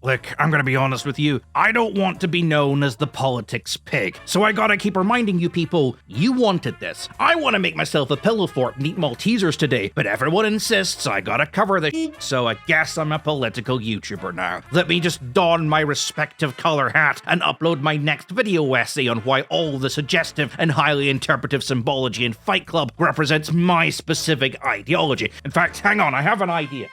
Look, I'm gonna be honest with you. I don't want to be known as the politics pig. So I gotta keep reminding you people, you wanted this. I want to make myself a pillow fort and eat Maltesers today, but everyone insists I gotta cover the so I guess I'm a political YouTuber now. Let me just don my respective color hat and upload my next video essay on why all the suggestive and highly interpretive symbology in Fight Club represents my specific ideology. In fact, hang on, I have an idea.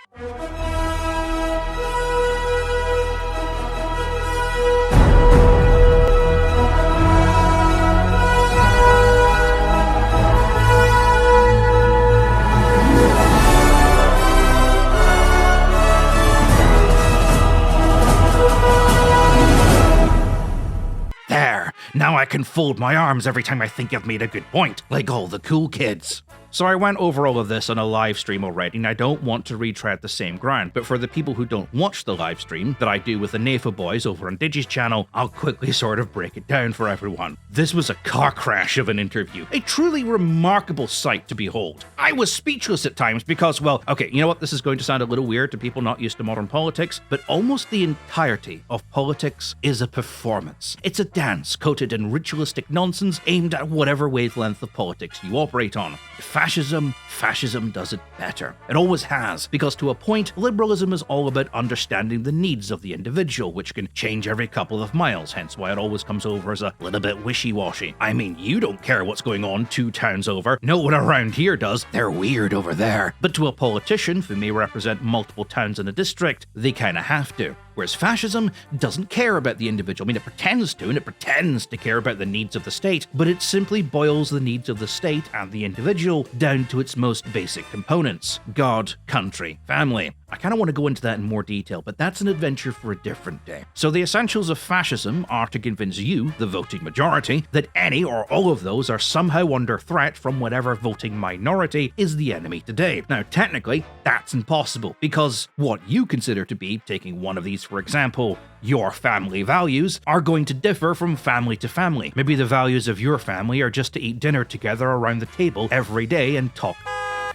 Now I can fold my arms every time I think I've made a good point, like all the cool kids. So I went over all of this on a live stream already, and I don't want to retread the same ground, but for the people who don't watch the live stream that I do with the NAFO boys over on Digi's channel, I'll quickly sort of break it down for everyone. This was a car crash of an interview, a truly remarkable sight to behold. I was speechless at times because, well, okay, you know what, this is going to sound a little weird to people not used to modern politics, but almost the entirety of politics is a performance. It's a dance coated in ritualistic nonsense aimed at whatever wavelength of politics you operate on. Fascism does it better. It always has, because to a point, liberalism is all about understanding the needs of the individual, which can change every couple of miles, hence why it always comes over as a little bit wishy-washy. I mean, you don't care what's going on 2 towns over. No one around here does. They're weird over there. But to a politician who may represent multiple towns in a district, they kinda have to. Whereas fascism doesn't care about the individual. I mean, it pretends to, and it pretends to care about the needs of the state, but it simply boils the needs of the state and the individual down to its most basic components: God, country, family. I kind of want to go into that in more detail, but that's an adventure for a different day. So the essentials of fascism are to convince you, the voting majority, that any or all of those are somehow under threat from whatever voting minority is the enemy today. Now, technically, that's impossible, because what you consider to be, taking one of these for example, your family values, are going to differ from family to family. Maybe the values of your family are just to eat dinner together around the table every day and talk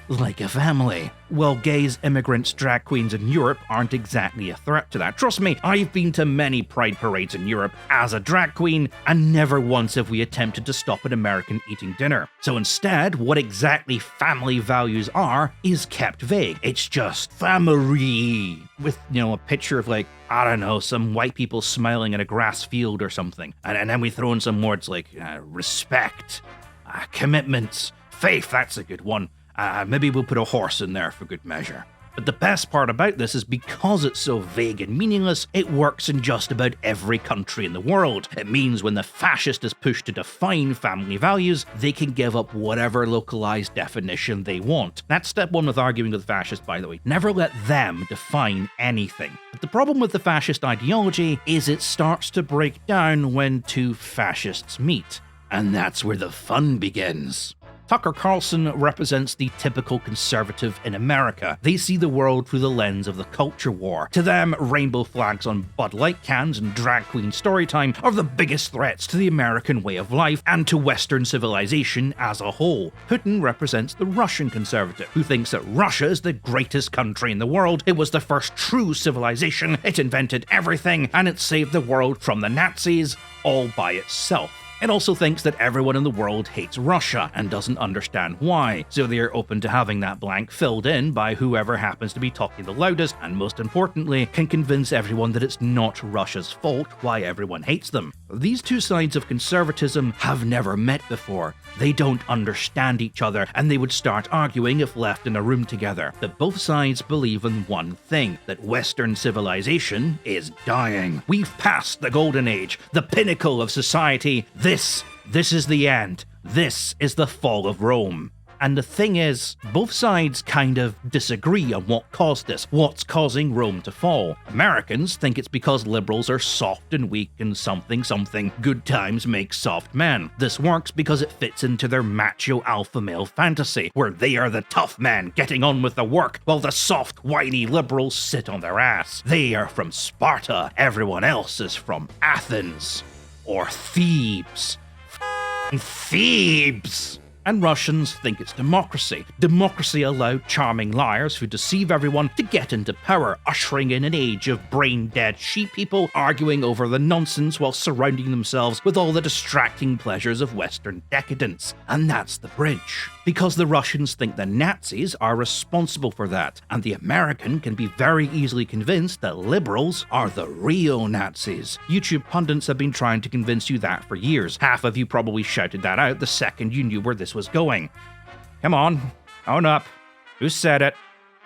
like a family. Well, gays, immigrants, drag queens in Europe aren't exactly a threat to that. Trust me, I've been to many pride parades in Europe as a drag queen, and never once have we attempted to stop an American eating dinner. So instead, what exactly family values are is kept vague. It's just family, with, a picture of like, I don't know, some white people smiling in a grass field or something. And then we throw in some words like respect, commitment, faith, that's a good one. Maybe we'll put a horse in there for good measure. But the best part about this is because it's so vague and meaningless, it works in just about every country in the world. It means when the fascist is pushed to define family values, they can give up whatever localized definition they want. That's step 1 with arguing with fascists, by the way. Never let them define anything. But the problem with the fascist ideology is it starts to break down when 2 fascists meet. And that's where the fun begins. Tucker Carlson represents the typical conservative in America. They see the world through the lens of the culture war. To them, rainbow flags on Bud Light cans and drag queen storytime are the biggest threats to the American way of life and to Western civilization as a whole. Putin represents the Russian conservative, who thinks that Russia is the greatest country in the world. It was the first true civilization, it invented everything, and it saved the world from the Nazis all by itself. It also thinks that everyone in the world hates Russia and doesn't understand why, so they are open to having that blank filled in by whoever happens to be talking the loudest, and most importantly, can convince everyone that it's not Russia's fault why everyone hates them. These 2 sides of conservatism have never met before. They don't understand each other, and they would start arguing if left in a room together. But both sides believe in one thing, that Western civilization is dying. We've passed the golden age, the pinnacle of society. This is the end. This is the fall of Rome. And the thing is, both sides kind of disagree on what caused this, what's causing Rome to fall. Americans think it's because liberals are soft and weak and something, good times make soft men. This works because it fits into their macho alpha male fantasy, where they are the tough men getting on with the work, while the soft, whiny liberals sit on their ass. They are from Sparta, everyone else is from Athens. Or Thebes. Thebes! And Russians think it's democracy. Democracy allowed charming liars who deceive everyone to get into power, ushering in an age of brain-dead sheep people arguing over the nonsense while surrounding themselves with all the distracting pleasures of Western decadence. And that's the bridge. Because the Russians think the Nazis are responsible for that, and the American can be very easily convinced that liberals are the real Nazis. YouTube pundits have been trying to convince you that for years. Half of you probably shouted that out the second you knew where this was going. Come on, own up. Who said it?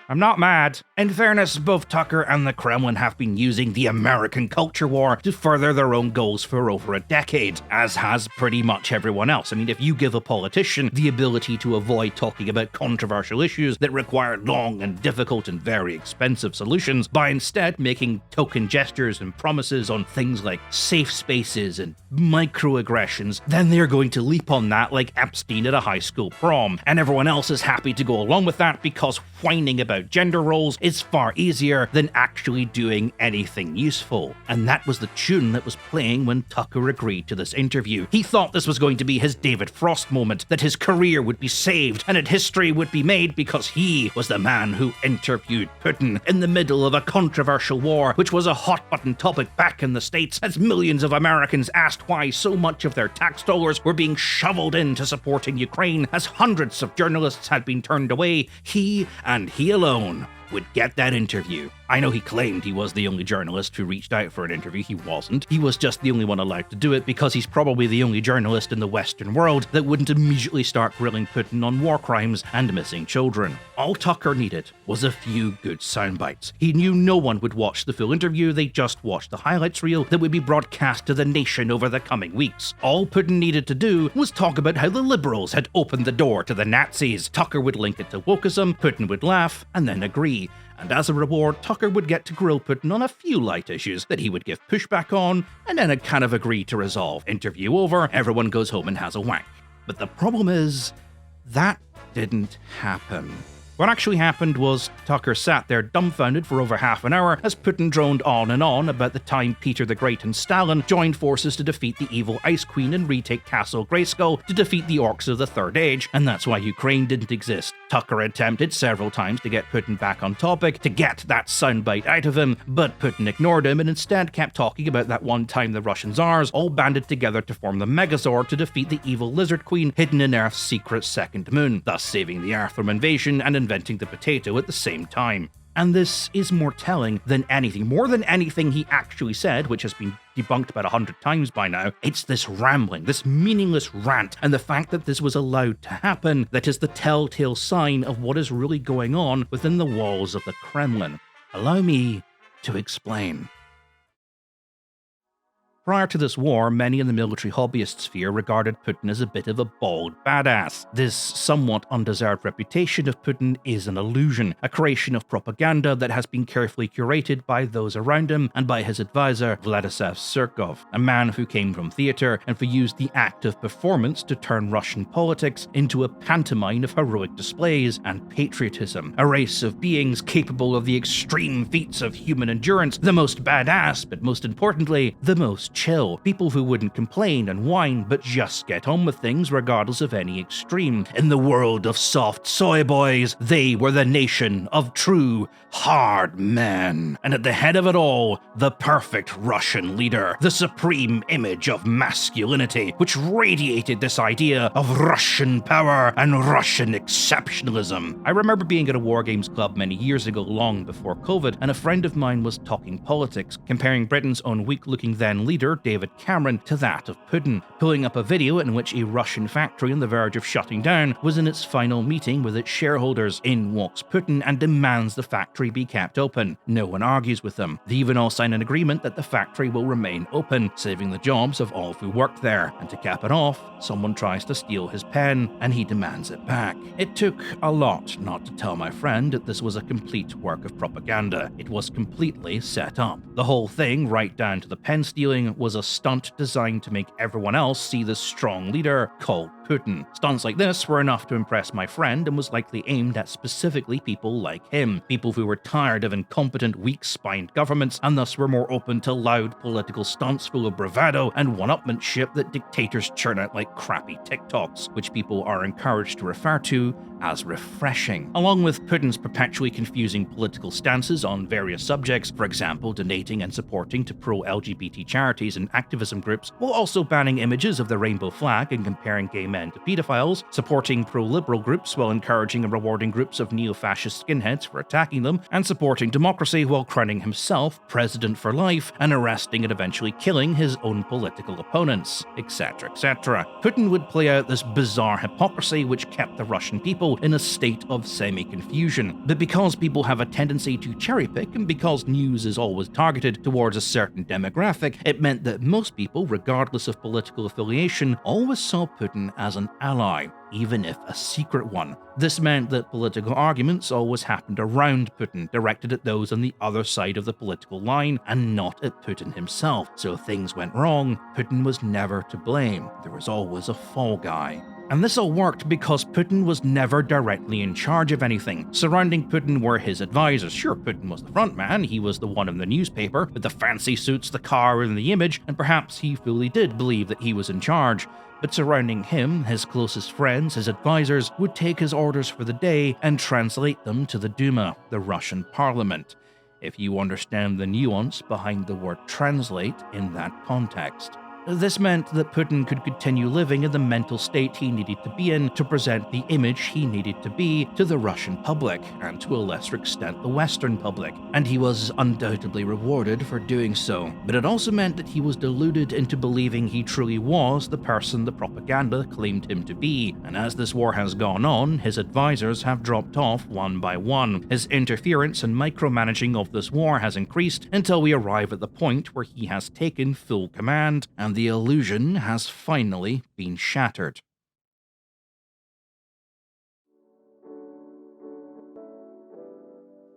I'm not mad. In fairness, both Tucker and the Kremlin have been using the American culture war to further their own goals for over a decade, as has pretty much everyone else. I mean, if you give a politician the ability to avoid talking about controversial issues that require long and difficult and very expensive solutions, by instead making token gestures and promises on things like safe spaces and microaggressions, then they're going to leap on that like Epstein at a high school prom, and everyone else is happy to go along with that because whining about gender roles is far easier than actually doing anything useful. And that was the tune that was playing when Tucker agreed to this interview. He thought this was going to be his David Frost moment, that his career would be saved and that history would be made because he was the man who interviewed Putin in the middle of a controversial war, which was a hot-button topic back in the States, as millions of Americans asked why so much of their tax dollars were being shoveled into supporting Ukraine, as hundreds of journalists had been turned away. He, and he alone, would get that interview. I know he claimed he was the only journalist who reached out for an interview. He wasn't. He was just the only one allowed to do it because he's probably the only journalist in the Western world that wouldn't immediately start grilling Putin on war crimes and missing children. All Tucker needed was a few good sound bites. He knew no one would watch the full interview, they just watched the highlights reel that would be broadcast to the nation over the coming weeks. All Putin needed to do was talk about how the liberals had opened the door to the Nazis. Tucker would link it to wokeism, Putin would laugh, and then agree. And as a reward, Tucker would get to grill Putin on a few light issues that he would give pushback on, and then kind of agree to resolve. Interview over, everyone goes home and has a wank. But the problem is, that didn't happen. What actually happened was Tucker sat there dumbfounded for over half an hour as Putin droned on and on about the time Peter the Great and Stalin joined forces to defeat the evil Ice Queen and retake Castle Grayskull to defeat the orcs of the Third Age, and that's why Ukraine didn't exist. Tucker attempted several times to get Putin back on topic, to get that soundbite out of him, but Putin ignored him and instead kept talking about that one time the Russian Tsars all banded together to form the Megazord to defeat the evil Lizard Queen hidden in Earth's secret second moon, thus saving the Earth from invasion and inventing the potato at the same time. And this is more telling than anything, more than anything he actually said, which has been debunked about 100 times by now. It's this rambling, this meaningless rant, and the fact that this was allowed to happen that is the telltale sign of what is really going on within the walls of the Kremlin. Allow me to explain. Prior to this war, many in the military hobbyist sphere regarded Putin as a bit of a bald badass. This somewhat undeserved reputation of Putin is an illusion, a creation of propaganda that has been carefully curated by those around him and by his advisor, Vladislav Surkov, a man who came from theater and who used the act of performance to turn Russian politics into a pantomime of heroic displays and patriotism, a race of beings capable of the extreme feats of human endurance, the most badass, but most importantly, the most chill, people who wouldn't complain and whine but just get on with things regardless of any extreme. In the world of soft soy boys, they were the nation of true hard men. And at the head of it all, the perfect Russian leader, the supreme image of masculinity, which radiated this idea of Russian power and Russian exceptionalism. I remember being at a War Games club many years ago, long before COVID, and a friend of mine was talking politics, comparing Britain's own weak-looking then leader, David Cameron, to that of Putin, pulling up a video in which a Russian factory on the verge of shutting down was in its final meeting with its shareholders. In walks Putin and demands the factory be kept open. No one argues with them. They even all sign an agreement that the factory will remain open, saving the jobs of all who worked there. And to cap it off, someone tries to steal his pen, and he demands it back. It took a lot not to tell my friend that this was a complete work of propaganda. It was completely set up. The whole thing, right down to the pen stealing, was a stunt designed to make everyone else see the strong leader called Putin. Stunts like this were enough to impress my friend and was likely aimed at specifically people like him, people who were tired of incompetent, weak-spined governments and thus were more open to loud political stunts full of bravado and one-upmanship that dictators churn out like crappy TikToks, which people are encouraged to refer to as refreshing. Along with Putin's perpetually confusing political stances on various subjects, for example, donating and supporting to pro-LGBT charities and activism groups, while also banning images of the rainbow flag and comparing gay men to pedophiles, supporting pro-liberal groups while encouraging and rewarding groups of neo-fascist skinheads for attacking them, and supporting democracy while crowning himself president for life and arresting and eventually killing his own political opponents, etc., etc. Putin would play out this bizarre hypocrisy which kept the Russian people in a state of semi-confusion. But because people have a tendency to cherry-pick and because news is always targeted towards a certain demographic, it meant that most people, regardless of political affiliation, always saw Putin as an ally, even if a secret one. This meant that political arguments always happened around Putin, directed at those on the other side of the political line and not at Putin himself. So if things went wrong, Putin was never to blame. There was always a fall guy. And this all worked because Putin was never directly in charge of anything. Surrounding Putin were his advisors. Sure, Putin was the front man, he was the one in the newspaper, with the fancy suits, the car, and the image, and perhaps he fully did believe that he was in charge. But surrounding him, his closest friends, his advisors, would take his orders for the day and translate them to the Duma, the Russian parliament, if you understand the nuance behind the word translate in that context. This meant that Putin could continue living in the mental state he needed to be in to present the image he needed to be to the Russian public, and to a lesser extent the Western public, and he was undoubtedly rewarded for doing so. But it also meant that he was deluded into believing he truly was the person the propaganda claimed him to be, and as this war has gone on, his advisors have dropped off one by one. His interference and micromanaging of this war has increased until we arrive at the point where he has taken full command, and the illusion has finally been shattered.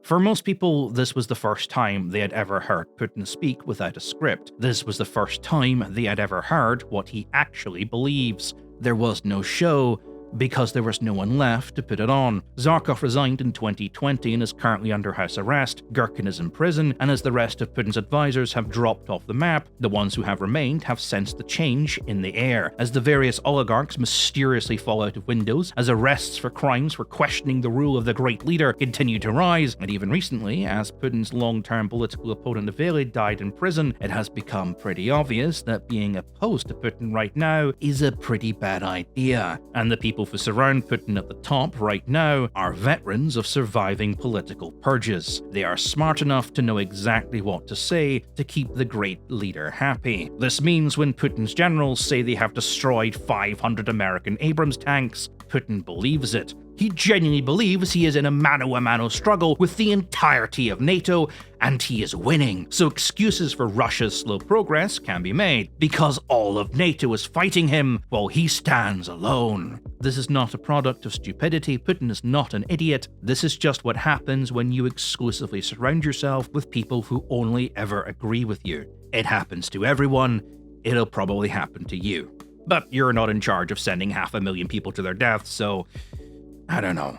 For most people, this was the first time they had ever heard Putin speak without a script. This was the first time they had ever heard what he actually believes. There was no show, because there was no one left to put it on. Zarkov resigned in 2020 and is currently under house arrest. Gherkin is in prison, and as the rest of Putin's advisors have dropped off the map, the ones who have remained have sensed the change in the air. As the various oligarchs mysteriously fall out of windows, as arrests for crimes for questioning the rule of the great leader continue to rise, and even recently, as Putin's long-term political opponent Invade died in prison, it has become pretty obvious that being opposed to Putin right now is a pretty bad idea. And the people who surround Putin at the top right now are veterans of surviving political purges. They are smart enough to know exactly what to say to keep the great leader happy. This means when Putin's generals say they have destroyed 500 American Abrams tanks, Putin believes it. He genuinely believes he is in a mano-a-mano struggle with the entirety of NATO, and he is winning. So excuses for Russia's slow progress can be made, because all of NATO is fighting him while he stands alone. This is not a product of stupidity. Putin is not an idiot. This is just what happens when you exclusively surround yourself with people who only ever agree with you. It happens to everyone. It'll probably happen to you. But you're not in charge of sending 500,000 people to their deaths, so I don't know.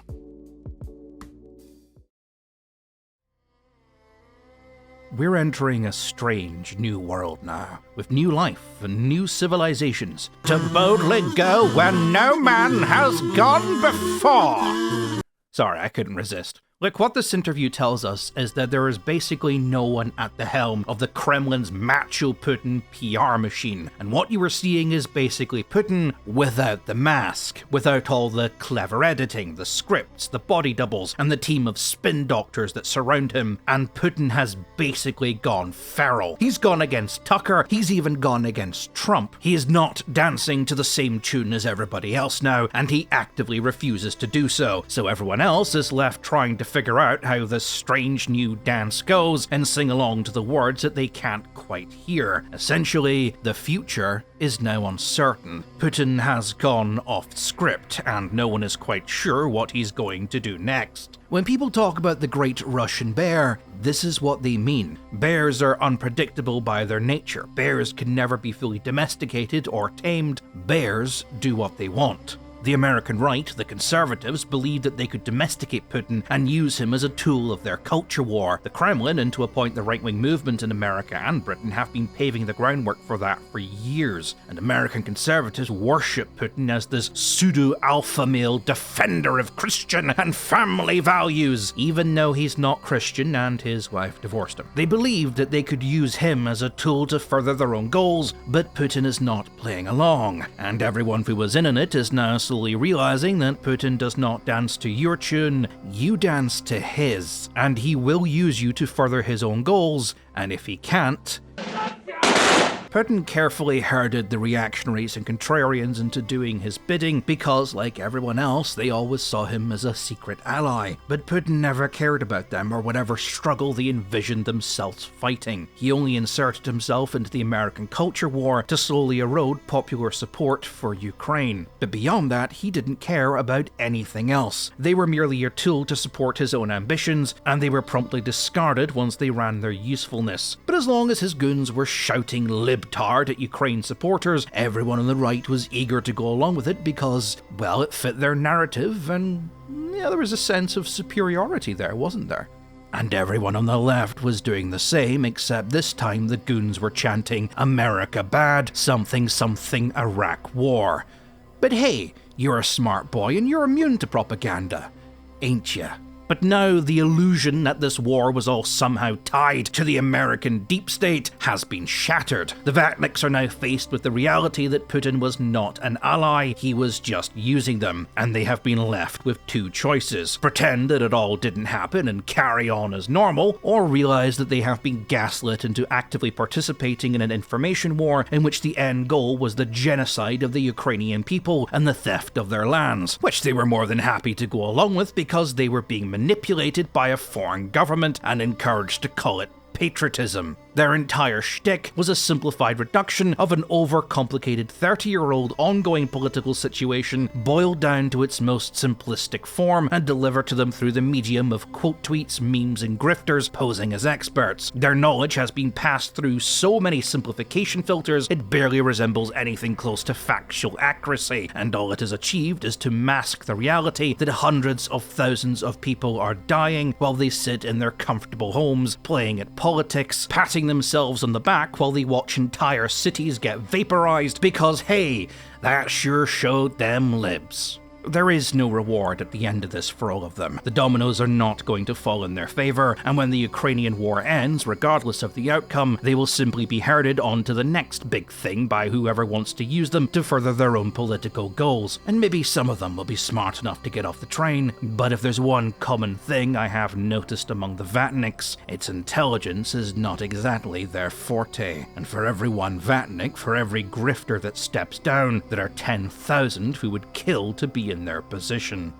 We're entering a strange new world now, with new life and new civilizations, to boldly go where no man has gone before. Sorry, I couldn't resist. Look, what this interview tells us is that there is basically no one at the helm of the Kremlin's macho Putin PR machine, and what you are seeing is basically Putin without the mask, without all the clever editing, the scripts, the body doubles, and the team of spin doctors that surround him, and Putin has basically gone feral. He's gone against Tucker, he's even gone against Trump. He is not dancing to the same tune as everybody else now, and he actively refuses to do so. So everyone else is left trying to figure out how this strange new dance goes and sing along to the words that they can't quite hear. Essentially, the future is now uncertain. Putin has gone off script, and no one is quite sure what he's going to do next. When people talk about the Great Russian Bear, this is what they mean. Bears are unpredictable by their nature. Bears can never be fully domesticated or tamed. Bears do what they want. The American right, the conservatives, believed that they could domesticate Putin and use him as a tool of their culture war. The Kremlin, and to a point the right-wing movement in America and Britain, have been paving the groundwork for that for years. And American conservatives worship Putin as this pseudo-alpha male defender of Christian and family values, even though he's not Christian and his wife divorced him. They believed that they could use him as a tool to further their own goals, but Putin is not playing along. And everyone who was in on it is now slowly realizing that Putin does not dance to your tune, you dance to his, and he will use you to further his own goals, and if he can't... Putin carefully herded the reactionaries and contrarians into doing his bidding because, like everyone else, they always saw him as a secret ally. But Putin never cared about them or whatever struggle they envisioned themselves fighting. He only inserted himself into the American culture war to slowly erode popular support for Ukraine. But beyond that, he didn't care about anything else. They were merely a tool to support his own ambitions, and they were promptly discarded once they ran their usefulness. But as long as his goons were shouting libtard at Ukraine supporters, everyone on the right was eager to go along with it because, well, it fit their narrative, and yeah, there was a sense of superiority there, wasn't there? And everyone on the left was doing the same, except this time the goons were chanting America bad, something something Iraq war. But hey, you're a smart boy and you're immune to propaganda, ain't ya? But now the illusion that this war was all somehow tied to the American deep state has been shattered. The Vatniks are now faced with the reality that Putin was not an ally, he was just using them, and they have been left with two choices: pretend that it all didn't happen and carry on as normal, or realize that they have been gaslit into actively participating in an information war in which the end goal was the genocide of the Ukrainian people and the theft of their lands, which they were more than happy to go along with because they were being manipulated by a foreign government and encouraged to call it patriotism. Their entire shtick was a simplified reduction of an overcomplicated 30-year-old ongoing political situation boiled down to its most simplistic form and delivered to them through the medium of quote tweets, memes, and grifters posing as experts. Their knowledge has been passed through so many simplification filters it barely resembles anything close to factual accuracy, and all it has achieved is to mask the reality that hundreds of thousands of people are dying while they sit in their comfortable homes playing at politics, patting themselves on the back while they watch entire cities get vaporized because, hey, that sure showed them libs. There is no reward at the end of this for all of them. The dominoes are not going to fall in their favor, and when the Ukrainian war ends, regardless of the outcome, they will simply be herded on to the next big thing by whoever wants to use them to further their own political goals. And maybe some of them will be smart enough to get off the train, but if there's one common thing I have noticed among the Vatniks, its intelligence is not exactly their forte. And for every one Vatnik, for every grifter that steps down, there are 10,000 who would kill to be in their position.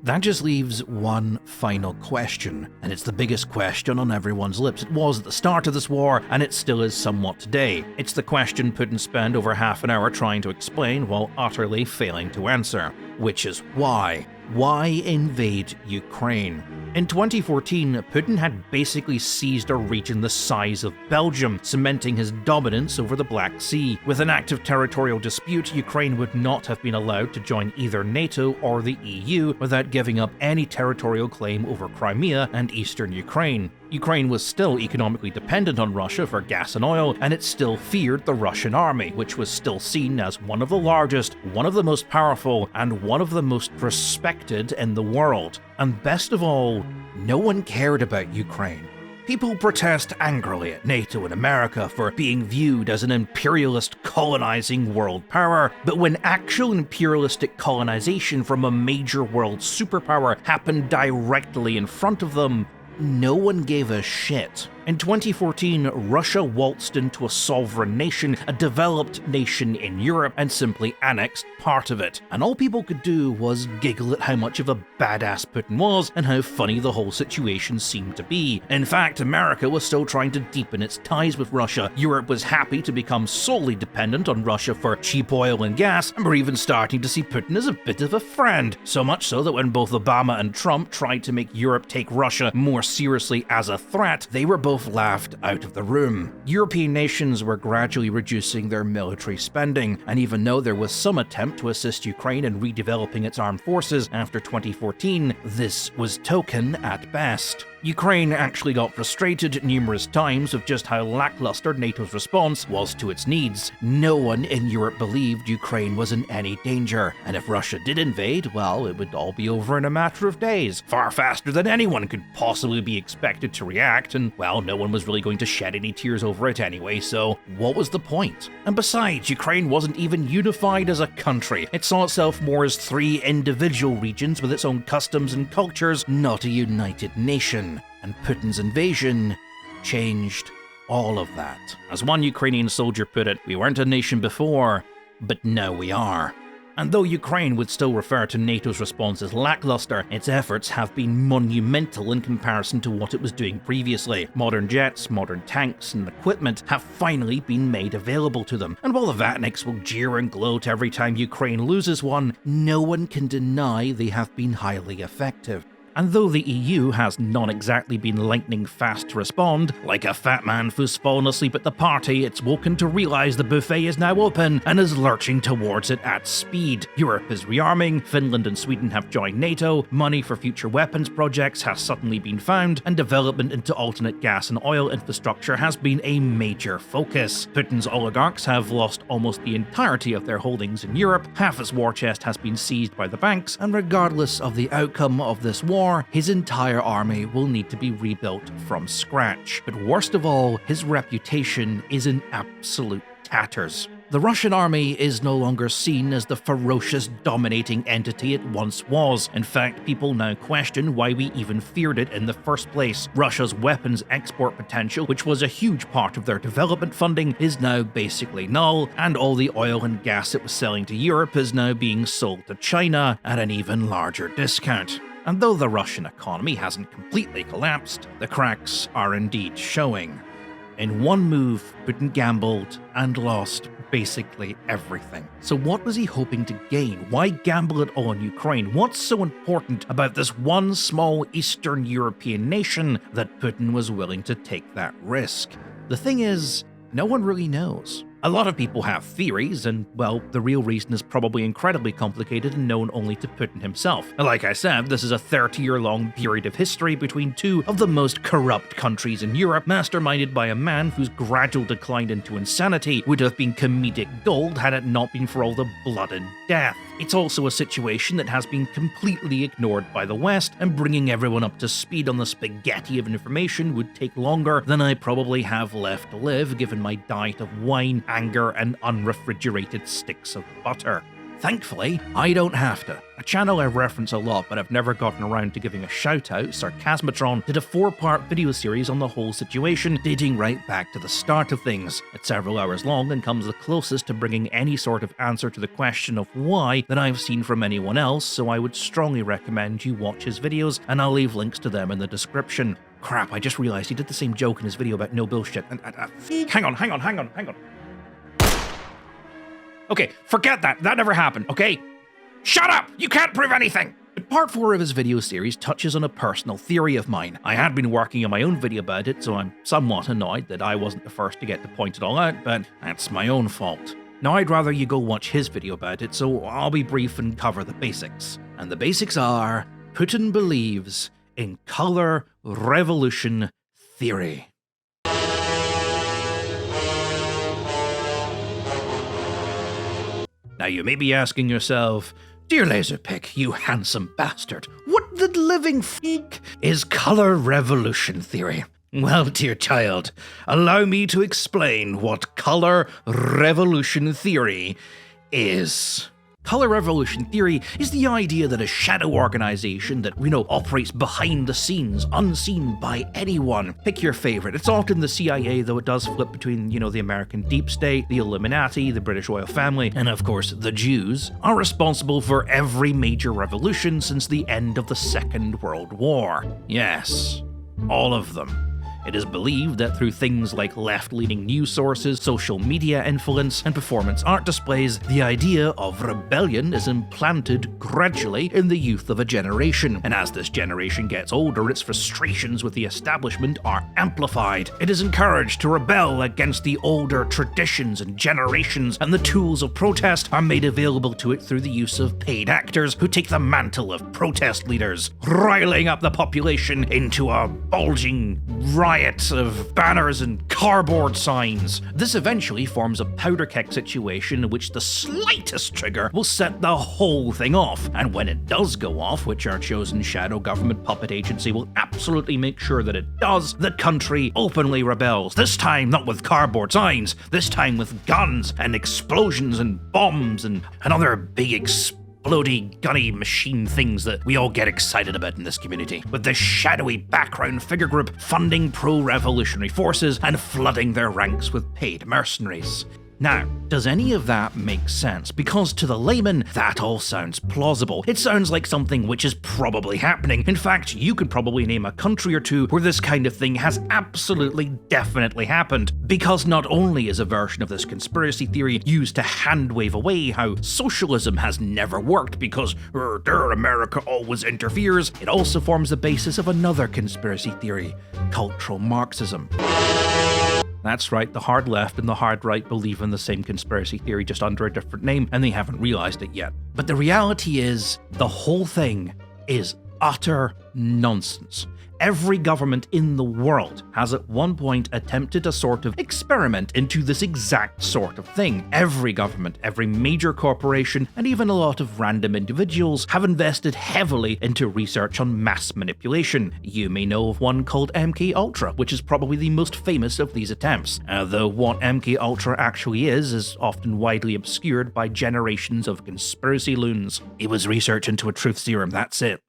That just leaves one final question, and it's the biggest question on everyone's lips. It was at the start of this war, and it still is somewhat today. It's the question Putin spent over half an hour trying to explain while utterly failing to answer, which is why. Why invade Ukraine? In 2014, Putin had basically seized a region the size of Belgium, cementing his dominance over the Black Sea. With an active territorial dispute, Ukraine would not have been allowed to join either NATO or the EU without giving up any territorial claim over Crimea and eastern Ukraine. Ukraine was still economically dependent on Russia for gas and oil, and it still feared the Russian army, which was still seen as one of the largest, one of the most powerful, and one of the most respected in the world. And best of all, no one cared about Ukraine. People protest angrily at NATO and America for being viewed as an imperialist colonizing world power, but when actual imperialistic colonization from a major world superpower happened directly in front of them, no one gave a shit. In 2014, Russia waltzed into a sovereign nation, a developed nation in Europe, and simply annexed part of it. And all people could do was giggle at how much of a badass Putin was and how funny the whole situation seemed to be. In fact, America was still trying to deepen its ties with Russia. Europe was happy to become solely dependent on Russia for cheap oil and gas, and we're even starting to see Putin as a bit of a friend. So much so that when both Obama and Trump tried to make Europe take Russia more seriously as a threat, they were both laughed out of the room. European nations were gradually reducing their military spending, and even though there was some attempt to assist Ukraine in redeveloping its armed forces after 2014, this was token at best. Ukraine actually got frustrated numerous times with just how lackluster NATO's response was to its needs. No one in Europe believed Ukraine was in any danger, and if Russia did invade, well, it would all be over in a matter of days, far faster than anyone could possibly be expected to react, and well, no one was really going to shed any tears over it anyway, so what was the point? And besides, Ukraine wasn't even unified as a country. It saw itself more as 3 individual regions with its own customs and cultures, not a united nation. And Putin's invasion changed all of that. As one Ukrainian soldier put it, we weren't a nation before, but now we are. And though Ukraine would still refer to NATO's response as lackluster, its efforts have been monumental in comparison to what it was doing previously. Modern jets, modern tanks, and equipment have finally been made available to them. And while the Vatniks will jeer and gloat every time Ukraine loses one, no one can deny they have been highly effective. And though the EU has not exactly been lightning fast to respond, like a fat man who's fallen asleep at the party, it's woken to realise the buffet is now open and is lurching towards it at speed. Europe is rearming, Finland and Sweden have joined NATO, money for future weapons projects has suddenly been found, and development into alternate gas and oil infrastructure has been a major focus. Putin's oligarchs have lost almost the entirety of their holdings in Europe, half his war chest has been seized by the banks, and regardless of the outcome of this war, his entire army will need to be rebuilt from scratch. But worst of all, his reputation is in absolute tatters. The Russian army is no longer seen as the ferocious, dominating entity it once was. In fact, people now question why we even feared it in the first place. Russia's weapons export potential, which was a huge part of their development funding, is now basically null, and all the oil and gas it was selling to Europe is now being sold to China at an even larger discount. And though the Russian economy hasn't completely collapsed, the cracks are indeed showing. In one move, Putin gambled and lost basically everything. So what was he hoping to gain? Why gamble it all on Ukraine? What's so important about this one small Eastern European nation that Putin was willing to take that risk? The thing is, no one really knows. A lot of people have theories, and, well, the real reason is probably incredibly complicated and known only to Putin himself. Like I said, this is a 30-year-long period of history between 2 of the most corrupt countries in Europe, masterminded by a man whose gradual decline into insanity would have been comedic gold had it not been for all the blood and death. It's also a situation that has been completely ignored by the West, and bringing everyone up to speed on the spaghetti of information would take longer than I probably have left to live, given my diet of wine, anger, and unrefrigerated sticks of butter. Thankfully, I don't have to. A channel I reference a lot but I've never gotten around to giving a shout out, Sarcasmatron, did a 4-part video series on the whole situation, dating right back to the start of things. It's several hours long and comes the closest to bringing any sort of answer to the question of why that I've seen from anyone else, so I would strongly recommend you watch his videos, and I'll leave links to them in the description. Crap, I just realized he did the same joke in his video about no bullshit. Hang on. Okay, forget that. That never happened, okay? Shut up! You can't prove anything! But part 4 of his video series touches on a personal theory of mine. I had been working on my own video about it, so I'm somewhat annoyed that I wasn't the first to get to point it all out, but that's my own fault. Now I'd rather you go watch his video about it, so I'll be brief and cover the basics. And the basics are, Putin believes in color revolution theory. Now you may be asking yourself, dear Lazerpig, you handsome bastard, what the living f*** is color revolution theory? Well, dear child, allow me to explain what color revolution theory is. Color revolution theory is the idea that a shadow organization that, operates behind the scenes, unseen by anyone. Pick your favorite. It's often the CIA, though it does flip between, the American deep state, the Illuminati, the British royal family, and of course, the Jews, are responsible for every major revolution since the end of the Second World War. Yes, all of them. It is believed that through things like left-leaning news sources, social media influence, and performance art displays, the idea of rebellion is implanted gradually in the youth of a generation, and as this generation gets older, its frustrations with the establishment are amplified. It is encouraged to rebel against the older traditions and generations, and the tools of protest are made available to it through the use of paid actors who take the mantle of protest leaders, riling up the population into a bulging riot of banners and cardboard signs. This eventually forms a powder keg situation in which the slightest trigger will set the whole thing off, and when it does go off, which our chosen shadow government puppet agency will absolutely make sure that it does, the country openly rebels. This time not with cardboard signs, this time with guns and explosions and bombs and other big explodey, gunny machine things that we all get excited about in this community, with this shadowy background figure group funding pro-revolutionary forces and flooding their ranks with paid mercenaries. Now, does any of that make sense? Because to the layman, that all sounds plausible. It sounds like something which is probably happening. In fact, you could probably name a country or two where this kind of thing has absolutely definitely happened. Because not only is a version of this conspiracy theory used to hand-wave away how socialism has never worked because America always interferes, it also forms the basis of another conspiracy theory, cultural Marxism. That's right, the hard left and the hard right believe in the same conspiracy theory just under a different name, and they haven't realized it yet. But the reality is, the whole thing is utter nonsense. Every government in the world has at one point attempted a sort of experiment into this exact sort of thing. Every government, every major corporation, and even a lot of random individuals have invested heavily into research on mass manipulation. You may know of one called MK Ultra, which is probably the most famous of these attempts. Though what MK Ultra actually is often widely obscured by generations of conspiracy loons. It was research into a truth serum, that's it.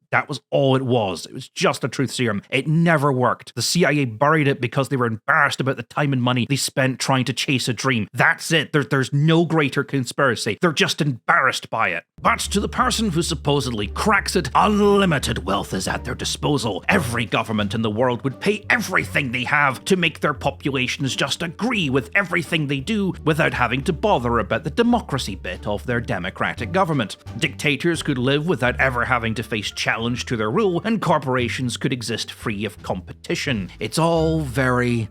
That was all it was. It was just a truth serum. It never worked. The CIA buried it because they were embarrassed about the time and money they spent trying to chase a dream. That's it. There's no greater conspiracy. They're just embarrassed by it. But to the person who supposedly cracks it, unlimited wealth is at their disposal. Every government in the world would pay everything they have to make their populations just agree with everything they do without having to bother about the democracy bit of their democratic government. Dictators could live without ever having to face challenge to their rule, and corporations could exist free of competition. It's all very,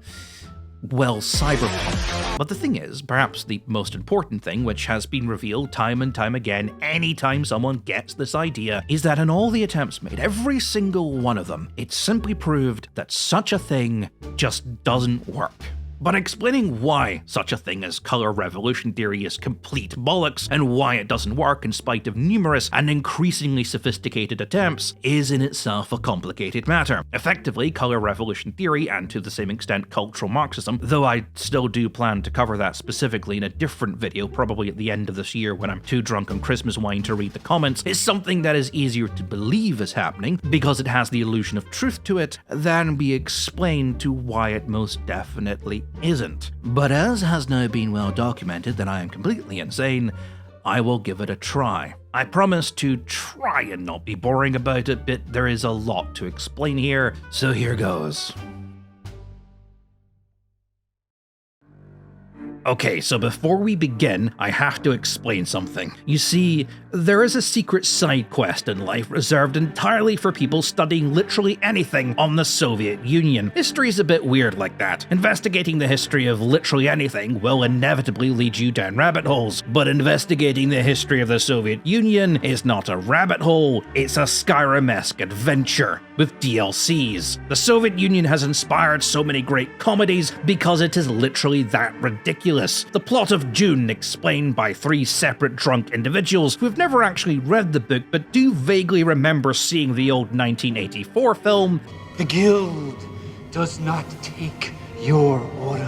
well, cyberpunk. But the thing is, perhaps the most important thing, which has been revealed time and time again anytime someone gets this idea, is that in all the attempts made, every single one of them, it simply proved that such a thing just doesn't work. But explaining why such a thing as color revolution theory is complete bollocks and why it doesn't work in spite of numerous and increasingly sophisticated attempts is in itself a complicated matter. Effectively, color revolution theory, and to the same extent cultural Marxism, though I still do plan to cover that specifically in a different video, probably at the end of this year when I'm too drunk on Christmas wine to read the comments, is something that is easier to believe is happening because it has the illusion of truth to it than be explained to why it most definitely isn't. But as has now been well documented that I am completely insane, I will give it a try. I promise to try and not be boring about it, but there is a lot to explain here, so here goes. Okay, so before we begin, I have to explain something. You see, there is a secret side quest in life reserved entirely for people studying literally anything on the Soviet Union. History's a bit weird like that. Investigating the history of literally anything will inevitably lead you down rabbit holes, but investigating the history of the Soviet Union is not a rabbit hole, it's a Skyrim-esque adventure with DLCs. The Soviet Union has inspired so many great comedies because it is literally that ridiculous. The plot of Dune, explained by three separate drunk individuals who have never actually read the book but do vaguely remember seeing the old 1984 film. The guild does not take your orders.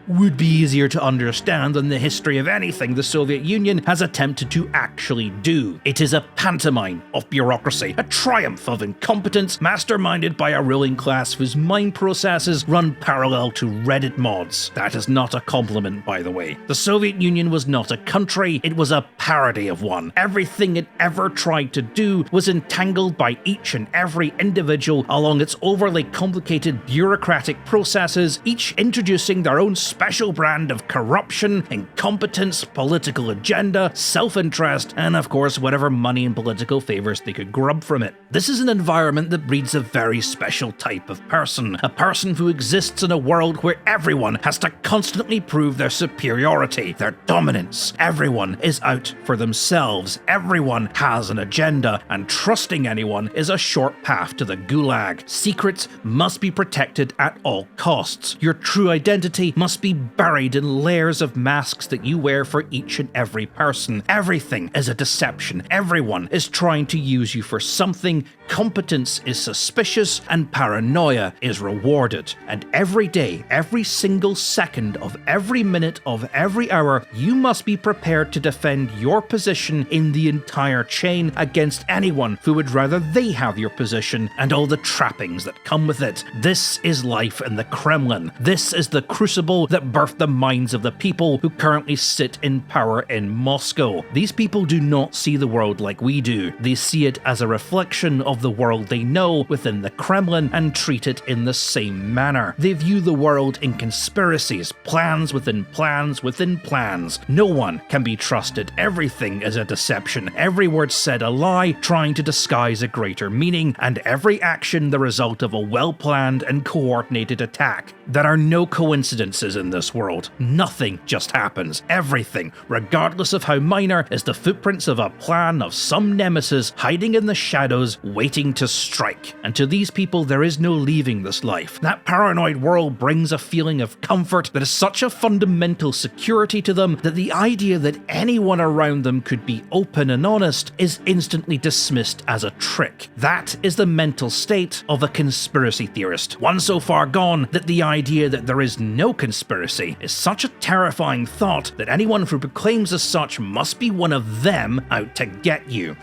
would be easier to understand than the history of anything the Soviet Union has attempted to actually do. It is a pantomime of bureaucracy, a triumph of incompetence masterminded by a ruling class whose mind processes run parallel to Reddit mods. That is not a compliment, by the way. The Soviet Union was not a country, it was a parody of one. Everything it ever tried to do was entangled by each and every individual along its overly complicated bureaucratic processes, each introducing their own special brand of corruption, incompetence, political agenda, self-interest, and of course whatever money and political favors they could grub from it. This is an environment that breeds a very special type of person, a person who exists in a world where everyone has to constantly prove their superiority, their dominance. Everyone is out for themselves, everyone has an agenda, and trusting anyone is a short path to the gulag. Secrets must be protected at all costs. Your true identity must be buried in layers of masks that you wear for each and every person. Everything is a deception. Everyone is trying to use you for something. Competence is suspicious and paranoia is rewarded. And every day, every single second of every minute of every hour, you must be prepared to defend your position in the entire chain against anyone who would rather they have your position and all the trappings that come with it. This is life in the Kremlin. This is the crucible that birthed the minds of the people who currently sit in power in Moscow. These people do not see the world like we do. They see it as a reflection of the world they know within the Kremlin and treat it in the same manner. They view the world in conspiracies, plans within plans within plans. No one can be trusted. Everything is a deception. Every word said a lie, trying to disguise a greater meaning, and every action the result of a well-planned and coordinated attack. There are no coincidences in this world. Nothing just happens. Everything, regardless of how minor, is the footprints of a plan of some nemesis hiding in the shadows, waiting to strike. And to these people, there is no leaving this life. That paranoid world brings a feeling of comfort that is such a fundamental security to them that the idea that anyone around them could be open and honest is instantly dismissed as a trick. That is the mental state of a conspiracy theorist. One so far gone that the idea that there is no conspiracy is such a terrifying thought that anyone who proclaims as such must be one of them out to get you.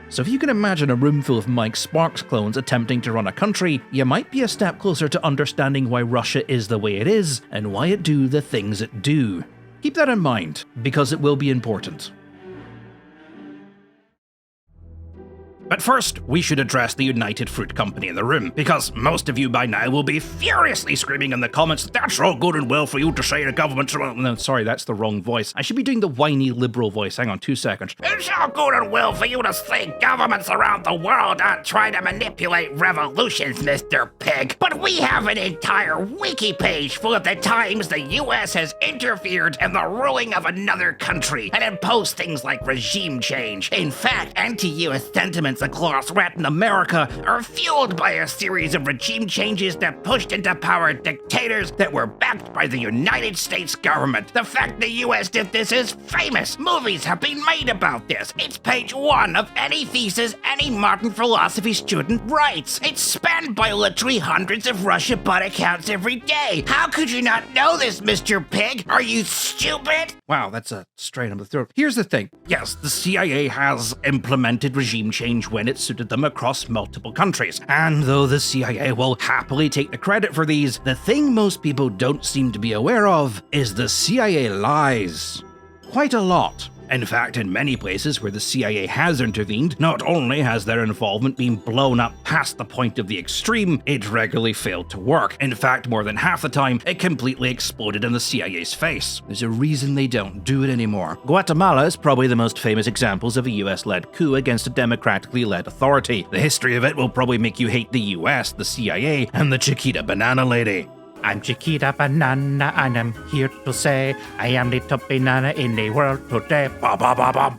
So if you can imagine a room full of Mike Sparks clones attempting to run a country, you might be a step closer to understanding why Russia is the way it is and why it do the things it do. Keep that in mind, because it will be important. But first, we should address the United Fruit Company in the room, because most of you by now will be furiously screaming in the comments, "That's all good and well for you to say the government's..." No, sorry, that's the wrong voice. I should be doing the whiny liberal voice. Hang on 2 seconds. "It's all good and well for you to say governments around the world aren't trying to manipulate revolutions, Mr. Pig. But we have an entire wiki page full of the times the US has interfered in the ruling of another country and imposed things like regime change. In fact, anti-US sentiments across Latin America are fueled by a series of regime changes that pushed into power dictators that were backed by the United States government. The fact the US did this is famous. Movies have been made about this. It's page 1 of any thesis any modern philosophy student writes. It's spanned by literally hundreds of Russia bot accounts every day. How could you not know this, Mr. Pig? Are you stupid?" Wow, that's a straight on the throat. Here's the thing. Yes, the CIA has implemented regime change when it suited them across multiple countries. And though the CIA will happily take the credit for these, the thing most people don't seem to be aware of is the CIA lies. Quite a lot. In fact, in many places where the CIA has intervened, not only has their involvement been blown up past the point of the extreme, it regularly failed to work. In fact, more than half the time, it completely exploded in the CIA's face. There's a reason they don't do it anymore. Guatemala is probably the most famous examples of a US-led coup against a democratically led authority. The history of it will probably make you hate the US, the CIA, and the Chiquita Banana Lady. "I'm Chiquita Banana and I'm here to say I am the top banana in the world today." Ba ba ba ba.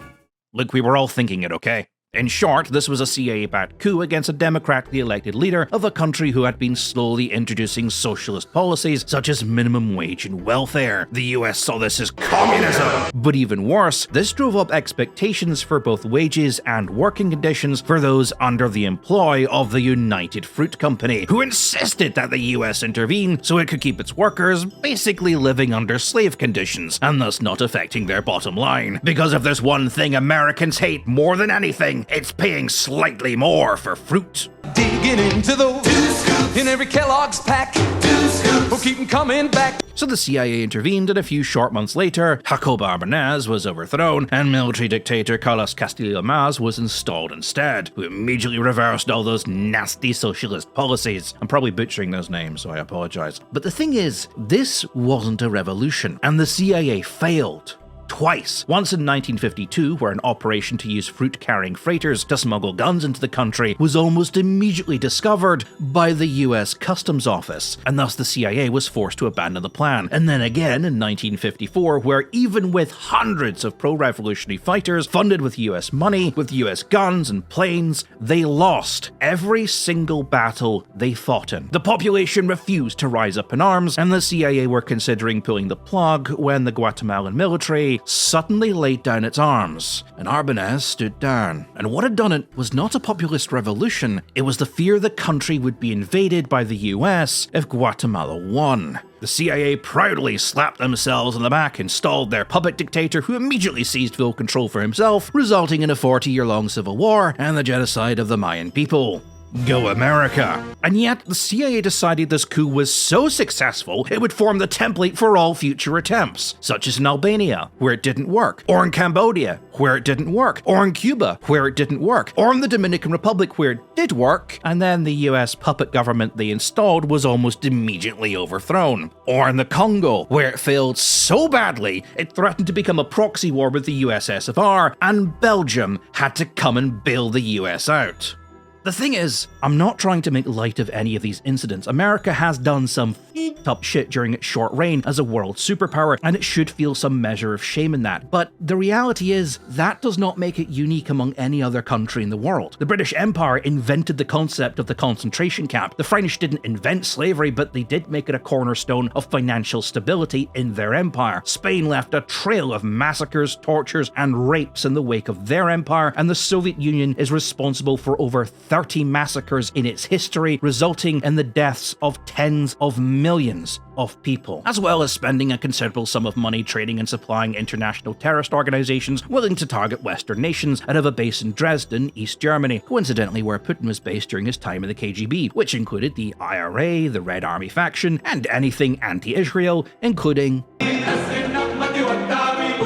Look, we were all thinking it, okay? In short, this was a CIA-backed coup against a democratically elected leader of a country who had been slowly introducing socialist policies such as minimum wage and welfare. The US saw this as communism! But even worse, this drove up expectations for both wages and working conditions for those under the employ of the United Fruit Company, who insisted that the US intervene so it could keep its workers basically living under slave conditions, and thus not affecting their bottom line. Because if there's one thing Americans hate more than anything, it's paying slightly more for fruit. Digging into those 2 scoops in every Kellogg's pack. 2 scoops will keep them coming back. So the CIA intervened, and a few short months later, Jacob Arbenaz was overthrown, and military dictator Carlos Castillo-Mas was installed instead, who immediately reversed all those nasty socialist policies. I'm probably butchering those names, so I apologize. But the thing is, this wasn't a revolution, and the CIA failed. Twice. Once in 1952, where an operation to use fruit-carrying freighters to smuggle guns into the country was almost immediately discovered by the US Customs Office, and thus the CIA was forced to abandon the plan. And then again in 1954, where even with hundreds of pro-revolutionary fighters funded with US money, with US guns and planes, they lost every single battle they fought in. The population refused to rise up in arms, and the CIA were considering pulling the plug when the Guatemalan military suddenly laid down its arms, and Arbenaz stood down. And what had done it was not a populist revolution, it was the fear the country would be invaded by the US if Guatemala won. The CIA proudly slapped themselves on the back, installed their puppet dictator who immediately seized full control for himself, resulting in a 40-year-long civil war and the genocide of the Mayan people. Go America. And yet, the CIA decided this coup was so successful, it would form the template for all future attempts, such as in Albania, where it didn't work, or in Cambodia, where it didn't work, or in Cuba, where it didn't work, or in the Dominican Republic, where it did work, and then the US puppet government they installed was almost immediately overthrown, or in the Congo, where it failed so badly, it threatened to become a proxy war with the USSR, and Belgium had to come and bail the US out. The thing is, I'm not trying to make light of any of these incidents. America has done some f***ed up shit during its short reign as a world superpower, and it should feel some measure of shame in that. But the reality is, that does not make it unique among any other country in the world. The British Empire invented the concept of the concentration camp. The French didn't invent slavery, but they did make it a cornerstone of financial stability in their empire. Spain left a trail of massacres, tortures, and rapes in the wake of their empire, and the Soviet Union is responsible for over 30 massacres in its history, resulting in the deaths of tens of millions of people, as well as spending a considerable sum of money trading and supplying international terrorist organizations willing to target Western nations and have a base in Dresden, East Germany, coincidentally where Putin was based during his time in the KGB, which included the IRA, the Red Army faction, and anything anti-Israel, including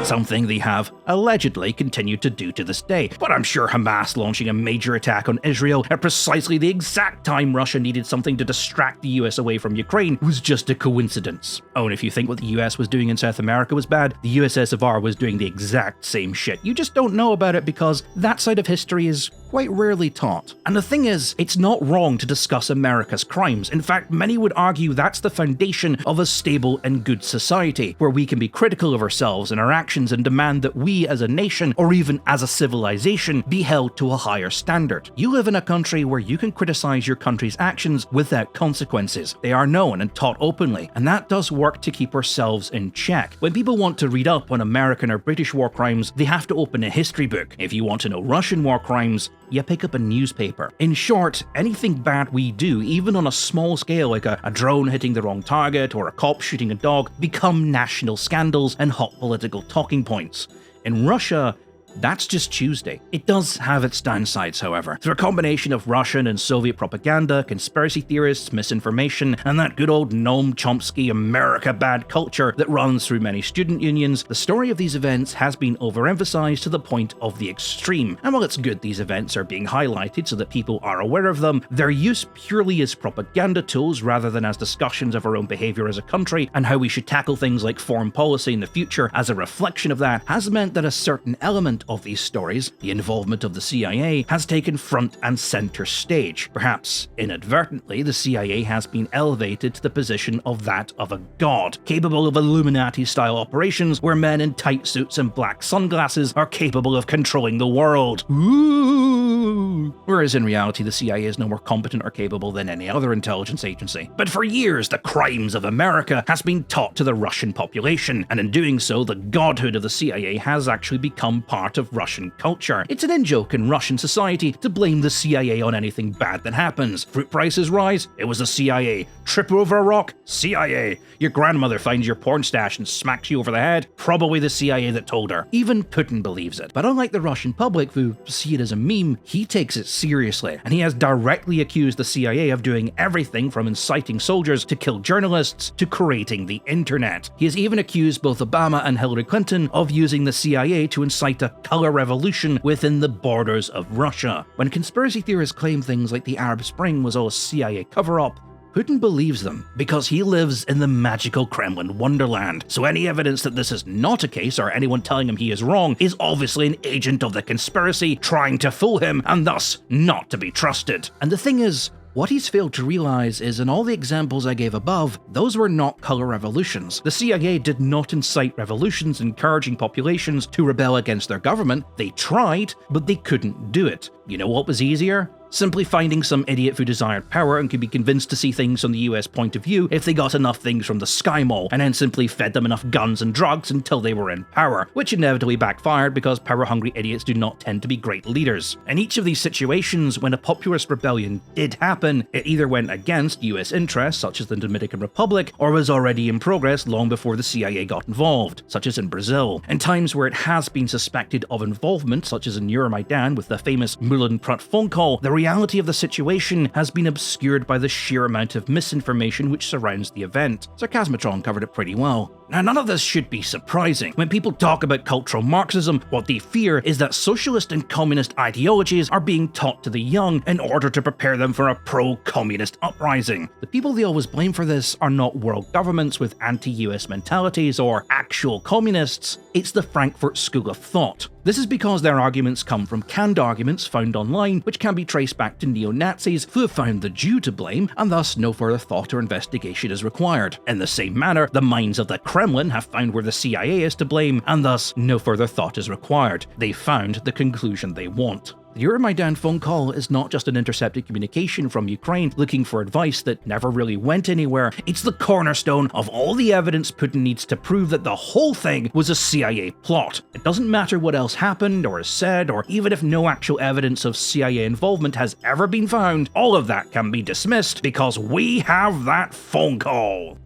something they have allegedly continued to do to this day. But I'm sure Hamas launching a major attack on Israel at precisely the exact time Russia needed something to distract the US away from Ukraine was just a coincidence. Oh, and if you think what the US was doing in South America was bad, the USSR was doing the exact same shit. You just don't know about it because that side of history is quite rarely taught. And the thing is, it's not wrong to discuss America's crimes. In fact, many would argue that's the foundation of a stable and good society, where we can be critical of ourselves and our actions and demand that we as a nation, or even as a civilization, be held to a higher standard. You live in a country where you can criticize your country's actions without consequences. They are known and taught openly, and that does work to keep ourselves in check. When people want to read up on American or British war crimes, they have to open a history book. If you want to know Russian war crimes, you pick up a newspaper. In short, anything bad we do, even on a small scale like a drone hitting the wrong target or a cop shooting a dog, become national scandals and hot political talking points. In Russia, that's just Tuesday. It does have its downsides, however. Through a combination of Russian and Soviet propaganda, conspiracy theorists, misinformation, and that good old Noam Chomsky America bad culture that runs through many student unions, the story of these events has been overemphasized to the point of the extreme. And while it's good these events are being highlighted so that people are aware of them, their use purely as propaganda tools rather than as discussions of our own behavior as a country and how we should tackle things like foreign policy in the future as a reflection of that has meant that a certain element element of these stories, the involvement of the CIA, has taken front and center stage. Perhaps inadvertently, the CIA has been elevated to the position of that of a god, capable of Illuminati-style operations where men in tight suits and black sunglasses are capable of controlling the world. Ooh. Whereas in reality, the CIA is no more competent or capable than any other intelligence agency. But for years, the crimes of America has been taught to the Russian population, and in doing so, the godhood of the CIA has actually become part of Russian culture. It's an in-joke in Russian society to blame the CIA on anything bad that happens. Fruit prices rise? It was the CIA. Trip over a rock? CIA. Your grandmother finds your porn stash and smacks you over the head? Probably the CIA that told her. Even Putin believes it. But unlike the Russian public who see it as a meme, he takes it seriously, and he has directly accused the CIA of doing everything from inciting soldiers to kill journalists to creating the internet. He has even accused both Obama and Hillary Clinton of using the CIA to incite a color revolution within the borders of Russia. When conspiracy theorists claim things like the Arab Spring was all a CIA cover-up, Putin believes them because he lives in the magical Kremlin wonderland. So any evidence that this is not a case, or anyone telling him he is wrong, is obviously an agent of the conspiracy trying to fool him and thus not to be trusted. And the thing is, what he's failed to realize is in all the examples I gave above, those were not color revolutions. The CIA did not incite revolutions encouraging populations to rebel against their government. They tried, but they couldn't do it. You know what was easier? Simply finding some idiot who desired power and could be convinced to see things from the US point of view if they got enough things from the Sky Mall, and then simply fed them enough guns and drugs until they were in power, which inevitably backfired because power-hungry idiots do not tend to be great leaders. In each of these situations, when a populist rebellion did happen, it either went against US interests, such as the Dominican Republic, or was already in progress long before the CIA got involved, such as in Brazil. In times where it has been suspected of involvement, such as in Euromaidan with the famous Moulin Prut phone call, the reality of the situation has been obscured by the sheer amount of misinformation which surrounds the event. Sarcasmatron covered it pretty well. Now, none of this should be surprising. When people talk about cultural Marxism, what they fear is that socialist and communist ideologies are being taught to the young in order to prepare them for a pro-communist uprising. The people they always blame for this are not world governments with anti-US mentalities or actual communists, it's the Frankfurt School of Thought. This is because their arguments come from canned arguments found online, which can be traced back to neo-Nazis who have found the Jew to blame, and thus no further thought or investigation is required. In the same manner, the minds of the Kremlin have found where the CIA is to blame, and thus no further thought is required. They found the conclusion they want. The Euromaidan phone call is not just an intercepted communication from Ukraine looking for advice that never really went anywhere. It's the cornerstone of all the evidence Putin needs to prove that the whole thing was a CIA plot. It doesn't matter what else happened or is said, or even if no actual evidence of CIA involvement has ever been found, all of that can be dismissed because we have that phone call.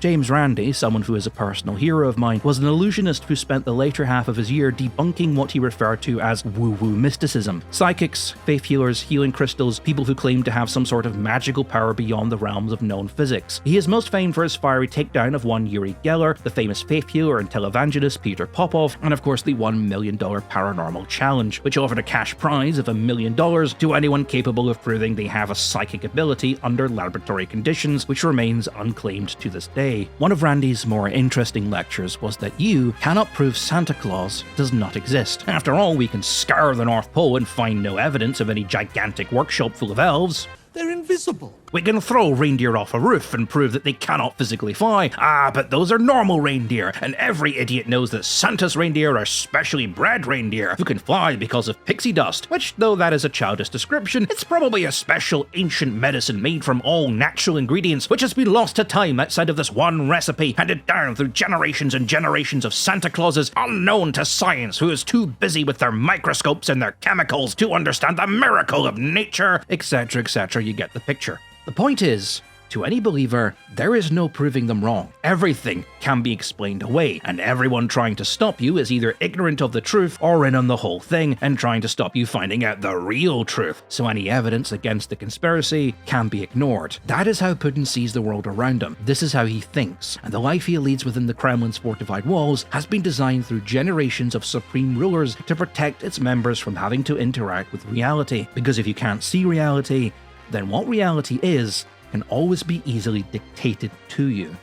James Randi, someone who is a personal hero of mine, was an illusionist who spent the later half of his year debunking what he referred to as woo-woo mysticism. Psychics, faith healers, healing crystals, people who claim to have some sort of magical power beyond the realms of known physics. He is most famed for his fiery takedown of one Yuri Geller, the famous faith healer and televangelist Peter Popov, and of course the $1 million paranormal challenge, which offered a cash prize of $1 million to anyone capable of proving they have a psychic ability under laboratory conditions, which remains unclaimed to this day. One of Randy's more interesting lectures was that you cannot prove Santa Claus does not exist. After all, we can scour the North Pole and find no evidence of any gigantic workshop full of elves. They're invisible. We can throw reindeer off a roof and prove that they cannot physically fly. But those are normal reindeer, and every idiot knows that Santa's reindeer are specially bred reindeer who can fly because of pixie dust, which, though that is a childish description, it's probably a special ancient medicine made from all natural ingredients which has been lost to time outside of this one recipe, handed down through generations and generations of Santa Clauses unknown to science, who is too busy with their microscopes and their chemicals to understand the miracle of nature, etc., etc. You get the picture. The point is, to any believer, there is no proving them wrong. Everything can be explained away, and everyone trying to stop you is either ignorant of the truth or in on the whole thing and trying to stop you finding out the real truth. So any evidence against the conspiracy can be ignored. That is how Putin sees the world around him. This is how he thinks, and the life he leads within the Kremlin's fortified walls has been designed through generations of supreme rulers to protect its members from having to interact with reality. Because if you can't see reality, then what reality is can always be easily dictated to you.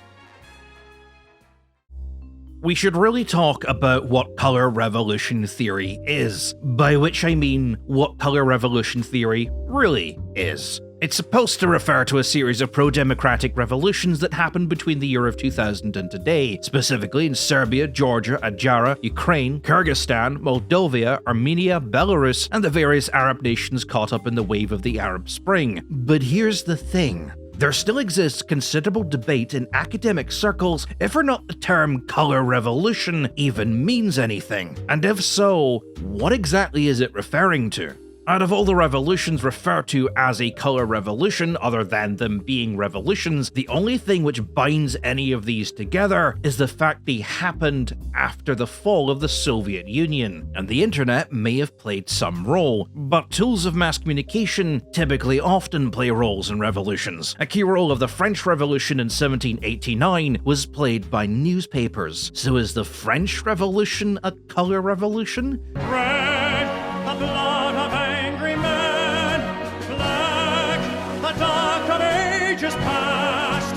we should really talk about what color revolution theory is, by which I mean what color revolution theory really is. It's supposed to refer to a series of pro-democratic revolutions that happened between the year of 2000 and today, specifically in Serbia, Georgia, Adjara, Ukraine, Kyrgyzstan, Moldova, Armenia, Belarus, and the various Arab nations caught up in the wave of the Arab Spring. But here's the thing. There still exists considerable debate in academic circles if or not the term color revolution even means anything. And if so, what exactly is it referring to? Out of all the revolutions referred to as a color revolution, other than them being revolutions, the only thing which binds any of these together is the fact they happened after the fall of the Soviet Union, and the internet may have played some role, but tools of mass communication typically often play roles in revolutions. A key role of the French Revolution in 1789 was played by newspapers. So is the French Revolution a color revolution? Red, the blood of angry men, black, the dark of ages past.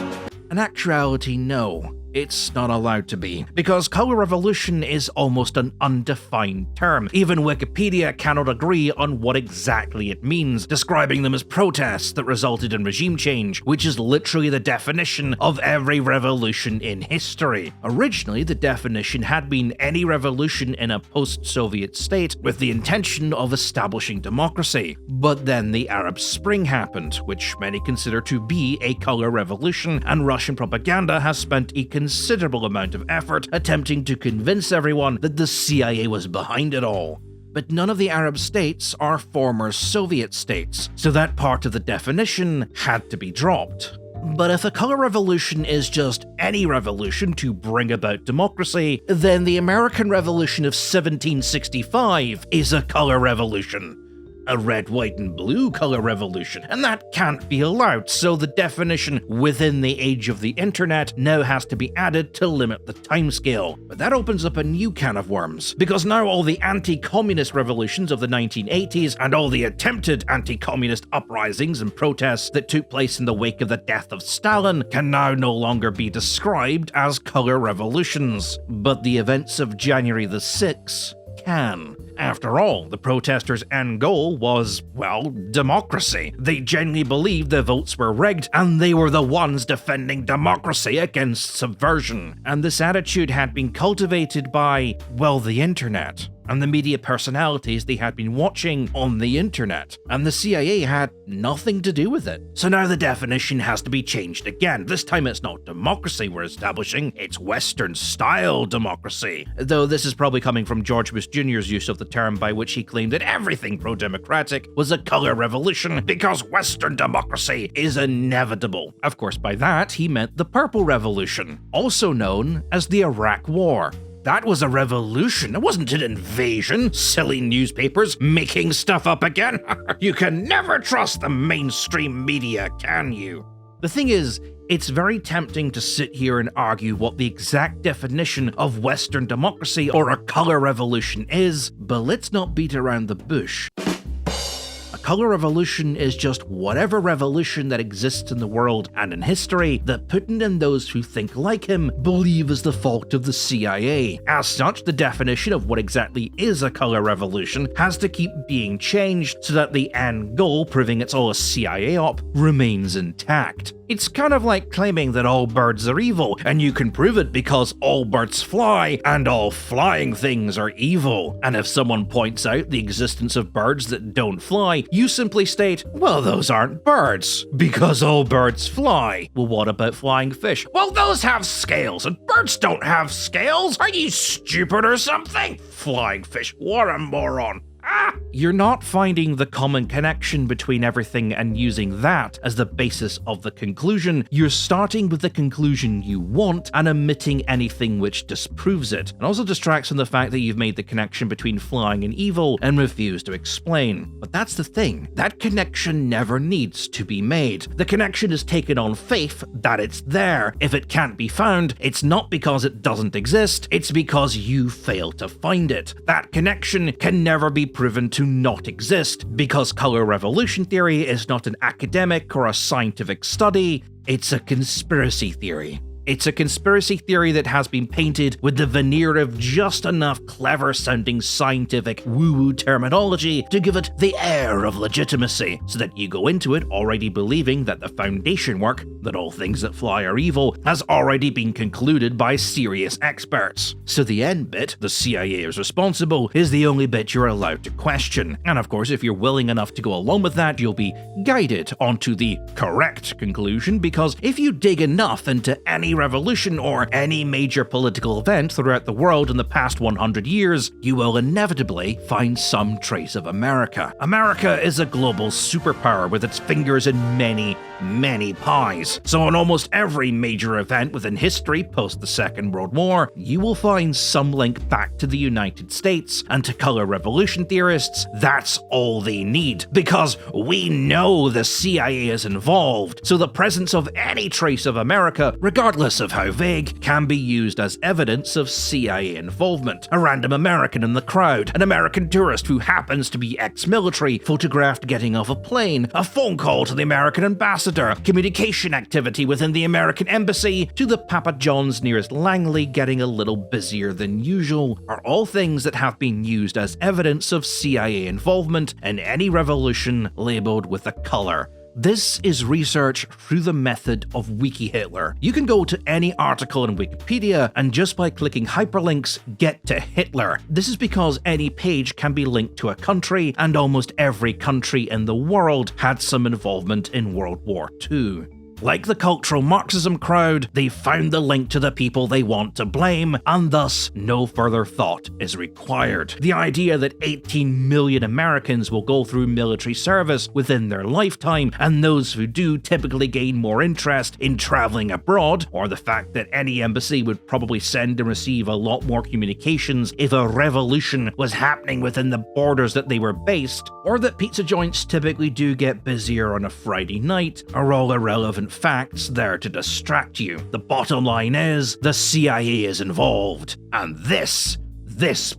In actuality, no. It's not allowed to be, because color revolution is almost an undefined term. Even Wikipedia cannot agree on what exactly it means, describing them as protests that resulted in regime change, which is literally the definition of every revolution in history. Originally, the definition had been any revolution in a post-Soviet state with the intention of establishing democracy. But then the Arab Spring happened, which many consider to be a color revolution, and Russian propaganda has spent a considerable amount of effort attempting to convince everyone that the CIA was behind it all. But none of the Arab states are former Soviet states, so that part of the definition had to be dropped. But if a color revolution is just any revolution to bring about democracy, then the American Revolution of 1765 is a color revolution. A red, white, and blue color revolution, and that can't be allowed, so the definition within the age of the internet now has to be added to limit the timescale. But that opens up a new can of worms, because now all the anti-communist revolutions of the 1980s and all the attempted anti-communist uprisings and protests that took place in the wake of the death of Stalin can now no longer be described as color revolutions. But the events of January the 6th can. After all, the protesters' end goal was, well, democracy. They genuinely believed their votes were rigged, and they were the ones defending democracy against subversion. And this attitude had been cultivated by, well, the internet, and the media personalities they had been watching on the internet, and the CIA had nothing to do with it. So now the definition has to be changed again. This time it's not democracy we're establishing, it's Western-style democracy. Though this is probably coming from George Bush Jr.'s use of the term, by which he claimed that everything pro-democratic was a color revolution because Western democracy is inevitable. Of course, by that he meant the Purple Revolution, also known as the Iraq War. That was a revolution, it wasn't an invasion. Silly newspapers making stuff up again. You can never trust the mainstream media, can you? The thing is, it's very tempting to sit here and argue what the exact definition of Western democracy or a color revolution is, but let's not beat around the bush. A color revolution is just whatever revolution that exists in the world and in history that Putin and those who think like him believe is the fault of the CIA. As such, the definition of what exactly is a color revolution has to keep being changed so that the end goal, proving it's all a CIA op, remains intact. It's kind of like claiming that all birds are evil, and you can prove it because all birds fly, and all flying things are evil. And if someone points out the existence of birds that don't fly, you simply state, well, those aren't birds, because all birds fly. Well, what about flying fish? Well, those have scales, and birds don't have scales. Are you stupid or something? Flying fish, what a moron. You're not finding the common connection between everything and using that as the basis of the conclusion. You're starting with the conclusion you want and omitting anything which disproves it, and also distracts from the fact that you've made the connection between flying and evil and refuse to explain. But that's the thing, that connection never needs to be made. The connection is taken on faith that it's there. If it can't be found, it's not because it doesn't exist, it's because you fail to find it. That connection can never be proven to not exist, because color revolution theory is not an academic or a scientific study, it's a conspiracy theory. It's a conspiracy theory that has been painted with the veneer of just enough clever-sounding scientific woo-woo terminology to give it the air of legitimacy, so that you go into it already believing that the foundation work, that all things that fly are evil, has already been concluded by serious experts. So the end bit, the CIA is responsible, is the only bit you're allowed to question. And of course, if you're willing enough to go along with that, you'll be guided onto the correct conclusion, because if you dig enough into any revolution or any major political event throughout the world in the past 100 years, you will inevitably find some trace of America. America is a global superpower with its fingers in many, many pies. So in almost every major event within history post the Second World War, you will find some link back to the United States, and to color revolution theorists, that's all they need, because we know the CIA is involved, so the presence of any trace of America, regardless of how vague, can be used as evidence of CIA involvement. A random American in the crowd, an American tourist who happens to be ex-military, photographed getting off a plane, a phone call to the American ambassador, communication activity within the American embassy, to the Papa John's nearest Langley getting a little busier than usual, are all things that have been used as evidence of CIA involvement in any revolution labeled with a color. This is research through the method of Wiki-Hitler. You can go to any article in Wikipedia and just by clicking hyperlinks, get to Hitler. This is because any page can be linked to a country, and almost every country in the world had some involvement in World War II. Like the cultural Marxism crowd, they found the link to the people they want to blame, and thus no further thought is required. The idea that 18 million Americans will go through military service within their lifetime, and those who do typically gain more interest in traveling abroad, or the fact that any embassy would probably send and receive a lot more communications if a revolution was happening within the borders that they were based, or that pizza joints typically do get busier on a Friday night, are all irrelevant facts there to distract you. The bottom line is, the CIA is involved, and this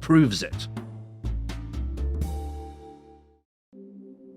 proves it.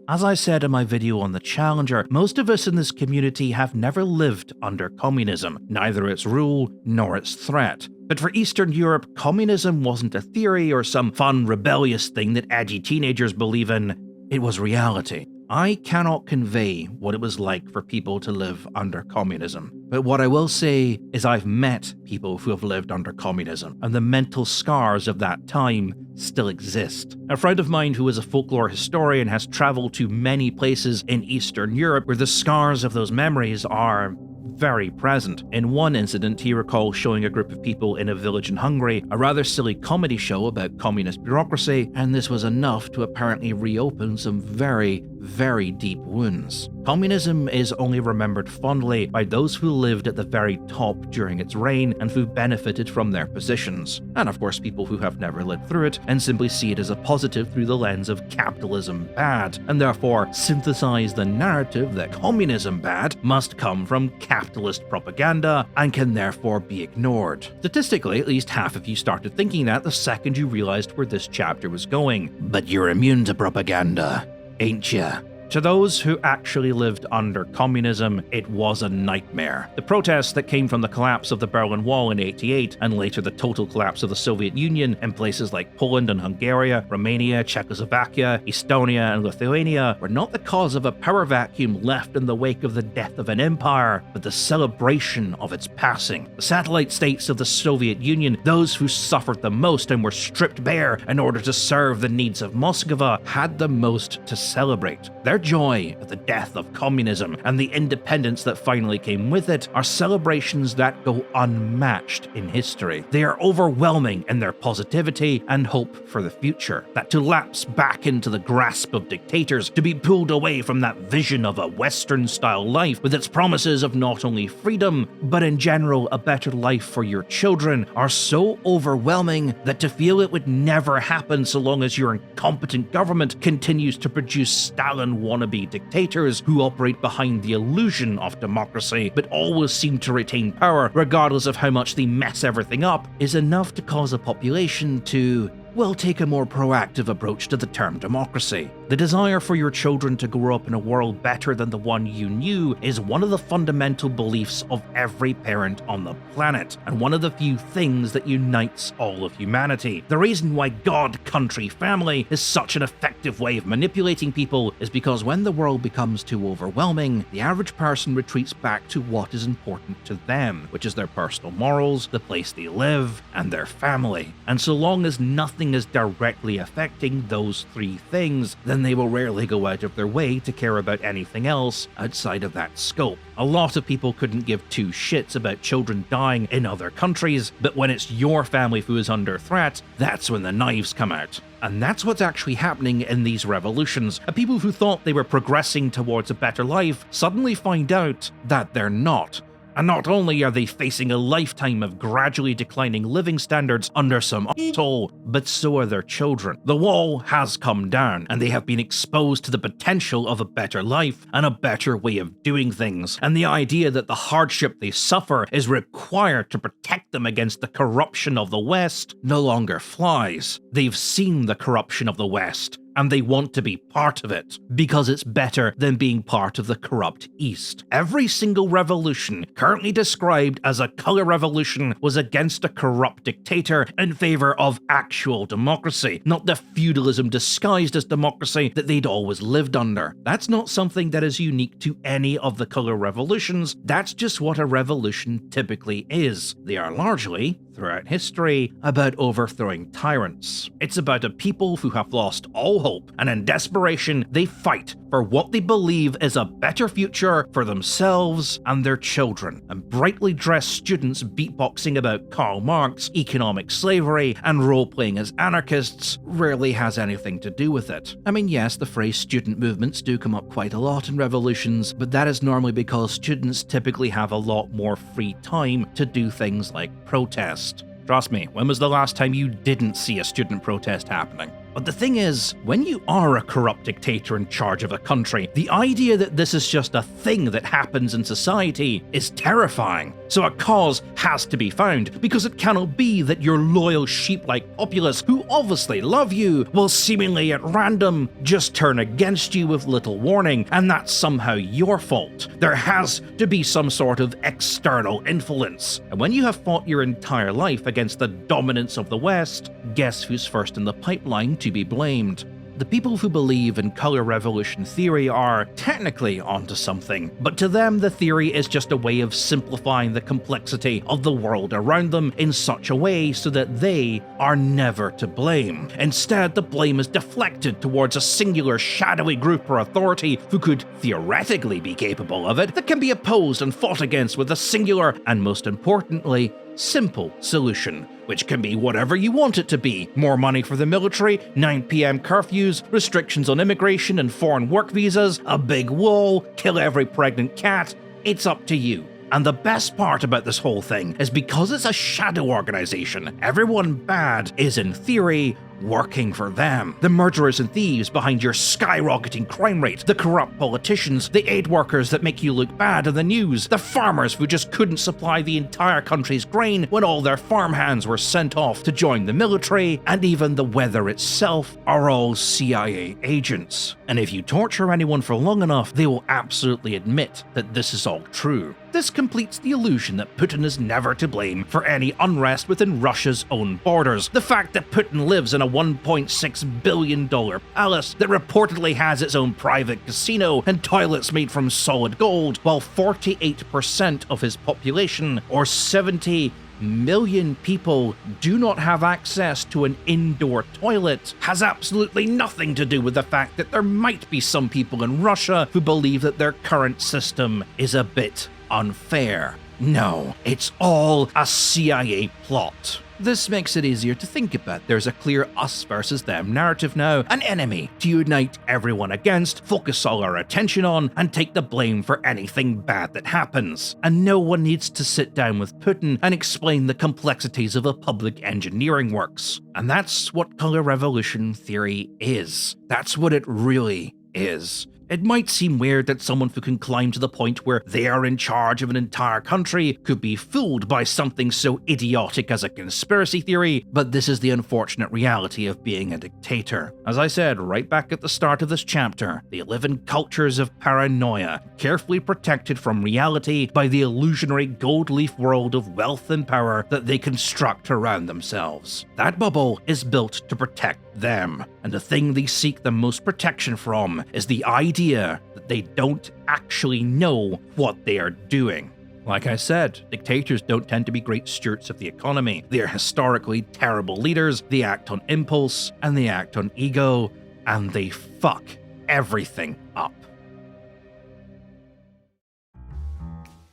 As I said in my video on the Challenger, most of us in this community have never lived under communism, neither its rule nor its threat. But for Eastern Europe, communism wasn't a theory or some fun rebellious thing that edgy teenagers believe in, it was reality. I cannot convey what it was like for people to live under communism. But what I will say is I've met people who have lived under communism, and the mental scars of that time still exist. A friend of mine who is a folklore historian has traveled to many places in Eastern Europe where the scars of those memories are very present. In one incident, he recalls showing a group of people in a village in Hungary a rather silly comedy show about communist bureaucracy, and this was enough to apparently reopen some very, very deep wounds. Communism is only remembered fondly by those who lived at the very top during its reign and who benefited from their positions. And of course, people who have never lived through it and simply see it as a positive through the lens of capitalism bad, and therefore synthesize the narrative that communism bad must come from capitalist propaganda and can therefore be ignored. Statistically, at least half of you started thinking that the second you realized where this chapter was going. But you're immune to propaganda, ain't ya? To those who actually lived under communism, it was a nightmare. The protests that came from the collapse of the Berlin Wall in '88, and later the total collapse of the Soviet Union in places like Poland and Hungary, Romania, Czechoslovakia, Estonia, and Lithuania, were not the cause of a power vacuum left in the wake of the death of an empire, but the celebration of its passing. The satellite states of the Soviet Union, those who suffered the most and were stripped bare in order to serve the needs of Moscow, had the most to celebrate. Their joy at the death of communism and the independence that finally came with it are celebrations that go unmatched in history. They are overwhelming in their positivity and hope for the future. That to lapse back into the grasp of dictators, to be pulled away from that vision of a Western-style life with its promises of not only freedom, but in general a better life for your children, are so overwhelming that to feel it would never happen so long as your incompetent government continues to produce Stalin wannabe dictators who operate behind the illusion of democracy but always seem to retain power regardless of how much they mess everything up, is enough to cause a population to We'll take a more proactive approach to the term democracy. The desire for your children to grow up in a world better than the one you knew is one of the fundamental beliefs of every parent on the planet, and one of the few things that unites all of humanity. The reason why God, country, family is such an effective way of manipulating people is because when the world becomes too overwhelming, the average person retreats back to what is important to them, which is their personal morals, the place they live, and their family. And so long as nothing is directly affecting those three things, then they will rarely go out of their way to care about anything else outside of that scope. A lot of people couldn't give two shits about children dying in other countries, but when it's your family who is under threat, that's when the knives come out. And that's what's actually happening in these revolutions. People who thought they were progressing towards a better life suddenly find out that they're not. And not only are they facing a lifetime of gradually declining living standards under some asshole, but so are their children. The wall has come down, and they have been exposed to the potential of a better life and a better way of doing things. And the idea that the hardship they suffer is required to protect them against the corruption of the West no longer flies. They've seen the corruption of the West, and they want to be part of it, because it's better than being part of the corrupt East. Every single revolution currently described as a color revolution was against a corrupt dictator in favor of actual democracy, not the feudalism disguised as democracy that they'd always lived under. That's not something that is unique to any of the color revolutions, that's just what a revolution typically is. They are largely, throughout history, about overthrowing tyrants. It's about a people who have lost all hope, and in desperation, they fight for what they believe is a better future for themselves and their children. And brightly dressed students beatboxing about Karl Marx, economic slavery, and role-playing as anarchists rarely has anything to do with it. I mean, yes, the phrase student movements do come up quite a lot in revolutions, but that is normally because students typically have a lot more free time to do things like protest. Trust me, when was the last time you didn't see a student protest happening? But the thing is, when you are a corrupt dictator in charge of a country, the idea that this is just a thing that happens in society is terrifying. So a cause has to be found, because it cannot be that your loyal sheep-like populace, who obviously love you, will seemingly at random just turn against you with little warning, and that's somehow your fault. There has to be some sort of external influence. And when you have fought your entire life against the dominance of the West, guess who's first in the pipeline to be blamed? The people who believe in color revolution theory are technically onto something, but to them the theory is just a way of simplifying the complexity of the world around them in such a way so that they are never to blame. Instead, the blame is deflected towards a singular shadowy group or authority who could theoretically be capable of it, that can be opposed and fought against with a singular, and most importantly, simple solution, which can be whatever you want it to be. More money for the military, 9 p.m. curfews, restrictions on immigration and foreign work visas, a big wall, kill every pregnant cat. It's up to you. And the best part about this whole thing is because it's a shadow organization, everyone bad is in theory working for them. The murderers and thieves behind your skyrocketing crime rate, the corrupt politicians, the aid workers that make you look bad in the news, the farmers who just couldn't supply the entire country's grain when all their farmhands were sent off to join the military, and even the weather itself are all CIA agents. And if you torture anyone for long enough, they will absolutely admit that this is all true. This completes the illusion that Putin is never to blame for any unrest within Russia's own borders. The fact that Putin lives in a $1.6 billion palace that reportedly has its own private casino and toilets made from solid gold, while 48% of his population, or 70 million people, do not have access to an indoor toilet, has absolutely nothing to do with the fact that there might be some people in Russia who believe that their current system is a bit unfair. No, it's all a CIA plot. This makes it easier to think about. There's a clear us versus them narrative now, an enemy to unite everyone against, focus all our attention on, and take the blame for anything bad that happens. And no one needs to sit down with Putin and explain the complexities of a public engineering works. And that's what color revolution theory is. That's what it really is. It might seem weird that someone who can climb to the point where they are in charge of an entire country could be fooled by something so idiotic as a conspiracy theory, but this is the unfortunate reality of being a dictator. As I said right back at the start of this chapter, they live in cultures of paranoia, carefully protected from reality by the illusionary gold leaf world of wealth and power that they construct around themselves. That bubble is built to protect them, and the thing they seek the most protection from is the idea that they don't actually know what they are doing. Like I said, dictators don't tend to be great stewards of the economy. They are historically terrible leaders, they act on impulse, and they act on ego, and they fuck everything up.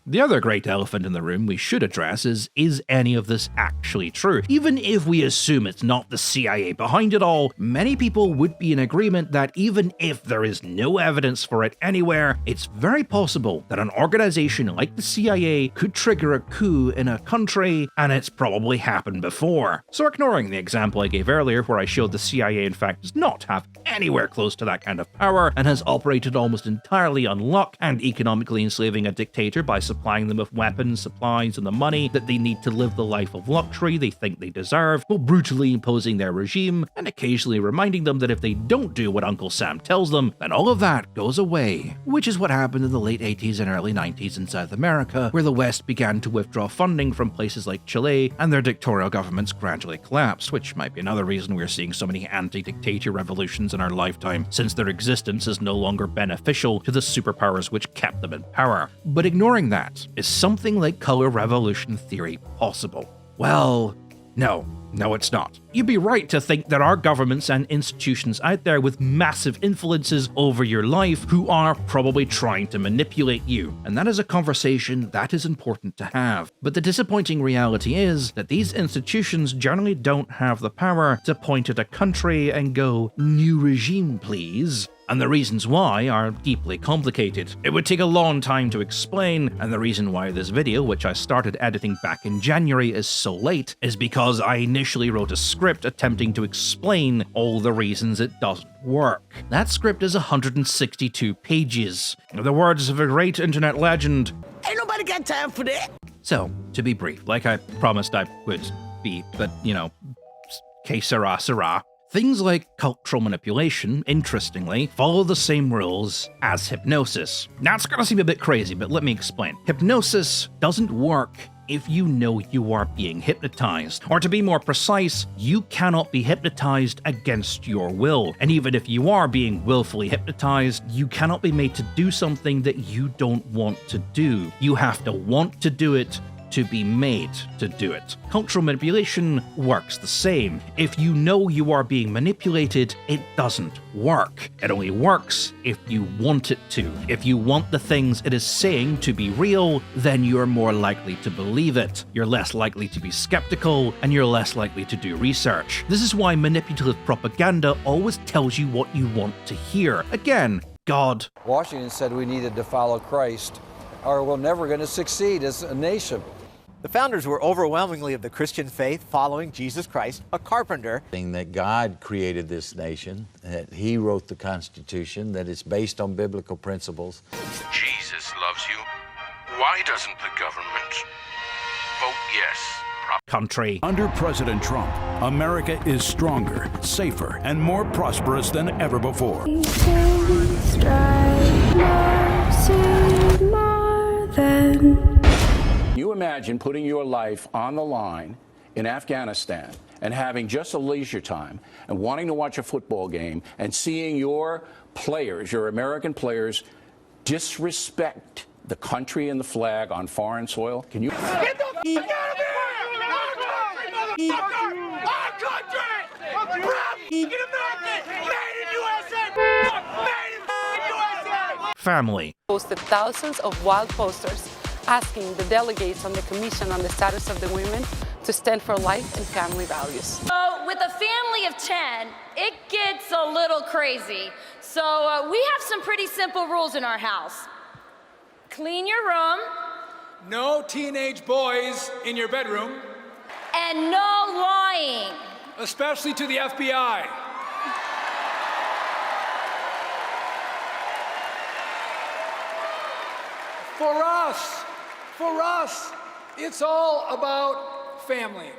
The other great elephant in the room we should address is any of this actually true? Even if we assume it's not the CIA behind it all, many people would be in agreement that even if there is no evidence for it anywhere, it's very possible that an organization like the CIA could trigger a coup in a country, and it's probably happened before. So ignoring the example I gave earlier where I showed the CIA in fact does not have anywhere close to that kind of power and has operated almost entirely on luck and economically enslaving a dictator by supplying them with weapons, supplies, and the money that they need to live the life of luxury they think they deserve, while brutally imposing their regime and occasionally reminding them that if they don't do what Uncle Sam tells them, then all of that goes away. Which is what happened in the late 80s and early 90s in South America, where the West began to withdraw funding from places like Chile and their dictatorial governments gradually collapsed, which might be another reason we're seeing so many anti-dictator revolutions in our lifetime, since their existence is no longer beneficial to the superpowers which kept them in power. But ignoring that, is something like color revolution theory possible? Well, no, it's not. You'd be right to think there are governments and institutions out there with massive influences over your life who are probably trying to manipulate you, and that is a conversation that is important to have. But the disappointing reality is that these institutions generally don't have the power to point at a country and go, "New regime, please." And the reasons why are deeply complicated. It would take a long time to explain, and the reason why this video, which I started editing back in January, is so late, is because I initially wrote a script attempting to explain all the reasons it doesn't work. That script is 162 pages. In the words of a great internet legend, "Ain't nobody got time for that." So, to be brief, like I promised I would be, but que sera, sera. Things like cultural manipulation, interestingly, follow the same rules as hypnosis. Now, it's gonna seem a bit crazy, but let me explain. Hypnosis doesn't work if you know you are being hypnotized. Or to be more precise, you cannot be hypnotized against your will. And even if you are being willfully hypnotized, you cannot be made to do something that you don't want to do. You have to want to do it to be made to do it. Cultural manipulation works the same. If you know you are being manipulated, it doesn't work. It only works if you want it to. If you want the things it is saying to be real, then you're more likely to believe it. You're less likely to be skeptical, and you're less likely to do research. This is why manipulative propaganda always tells you what you want to hear. Again, God. Washington said we needed to follow Christ, or we're never going to succeed as a nation. The founders were overwhelmingly of the Christian faith, following Jesus Christ, a carpenter. That God created this nation, that He wrote the Constitution, that it's based on biblical principles. Jesus loves you. Why doesn't the government vote yes? Country. Under President Trump, America is stronger, safer, and more prosperous than ever before. You imagine putting your life on the line in Afghanistan and having just a leisure time and wanting to watch a football game and seeing your players, your American players, disrespect the country and the flag on foreign soil? Can you? Get the f*** out of here! Our country! Get American! Made in USA! Made in USA! Family. Posted thousands of wild posters asking the delegates on the Commission on the Status of the Women to stand for life and family values. So with a family of 10, it gets a little crazy. So we have some pretty simple rules in our house. Clean your room. No teenage boys in your bedroom. And no lying. Especially to the FBI. For us, it's all about family.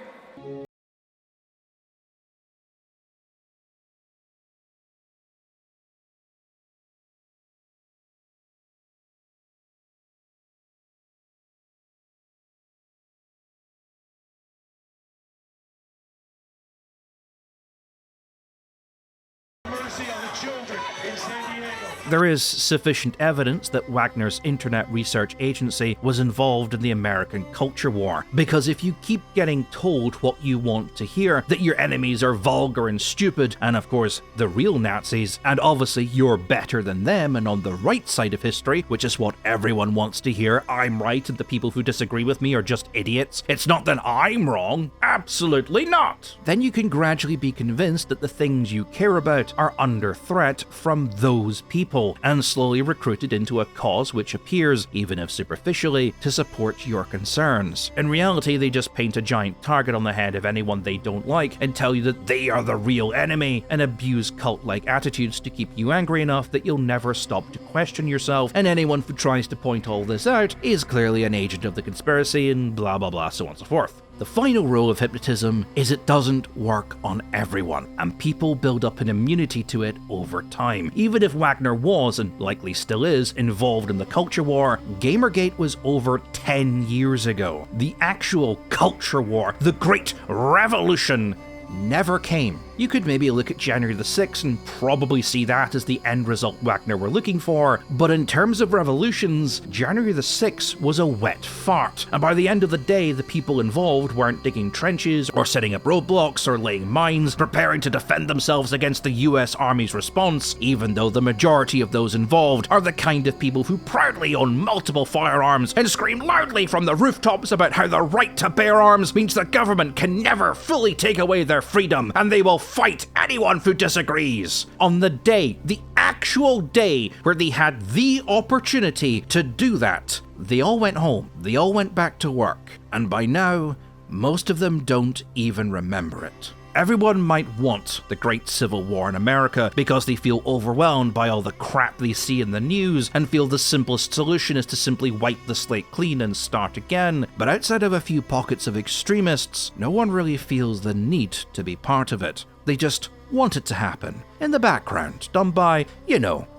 Mercy on the children in San Diego. There is sufficient evidence that Wagner's Internet Research Agency was involved in the American Culture War, because if you keep getting told what you want to hear, that your enemies are vulgar and stupid, and of course the real Nazis, and obviously you're better than them and on the right side of history, which is what everyone wants to hear, I'm right and the people who disagree with me are just idiots, it's not that I'm wrong, absolutely not, then you can gradually be convinced that the things you care about are under threat from those people, and slowly recruited into a cause which appears, even if superficially, to support your concerns. In reality, they just paint a giant target on the head of anyone they don't like and tell you that they are the real enemy, and abuse cult-like attitudes to keep you angry enough that you'll never stop to question yourself, and anyone who tries to point all this out is clearly an agent of the conspiracy, and blah blah blah, so on and so forth. The final rule of hypnotism is it doesn't work on everyone, and people build up an immunity to it over time. Even if Wagner was, and likely still is, involved in the culture war, Gamergate was over 10 years ago. The actual culture war, the great revolution, never came. You could maybe look at January the 6th and probably see that as the end result Wagner were looking for, but in terms of revolutions, January the 6th was a wet fart, and by the end of the day the people involved weren't digging trenches or setting up roadblocks or laying mines, preparing to defend themselves against the US Army's response, even though the majority of those involved are the kind of people who proudly own multiple firearms and scream loudly from the rooftops about how the right to bear arms means the government can never fully take away their freedom, and they will fight anyone who disagrees. On the day, the actual day where they had the opportunity to do that, they all went home, they all went back to work, and by now, most of them don't even remember it. Everyone might want the Great Civil War in America because they feel overwhelmed by all the crap they see in the news and feel the simplest solution is to simply wipe the slate clean and start again, but outside of a few pockets of extremists, no one really feels the need to be part of it. They just want it to happen. In the background, done by,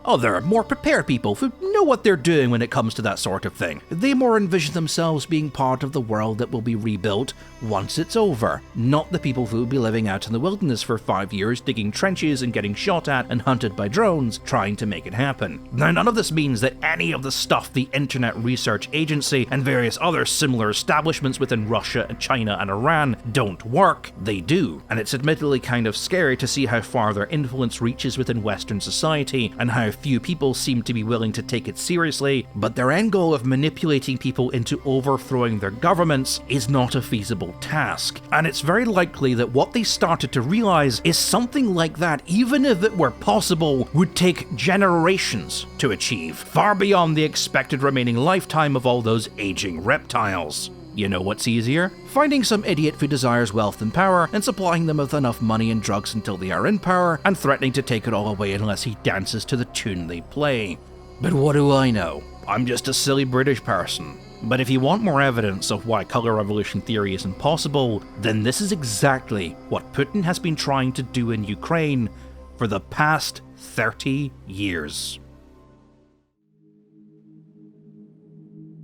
other, more prepared people who know what they're doing when it comes to that sort of thing. They more envision themselves being part of the world that will be rebuilt once it's over, not the people who will be living out in the wilderness for 5 years, digging trenches and getting shot at and hunted by drones, trying to make it happen. Now, none of this means that any of the stuff the Internet Research Agency and various other similar establishments within Russia and China and Iran don't work. They do, and it's admittedly kind of scary to see how far their influence reaches within Western society and how few people seem to be willing to take it seriously, but their end goal of manipulating people into overthrowing their governments is not a feasible task, and it's very likely that what they started to realize is something like that, even if it were possible, would take generations to achieve, far beyond the expected remaining lifetime of all those aging reptiles. You know what's easier? Finding some idiot who desires wealth and power and supplying them with enough money and drugs until they are in power and threatening to take it all away unless he dances to the tune they play. But what do I know? I'm just a silly British person. But if you want more evidence of why color revolution theory is impossible, then this is exactly what Putin has been trying to do in Ukraine for the past 30 years.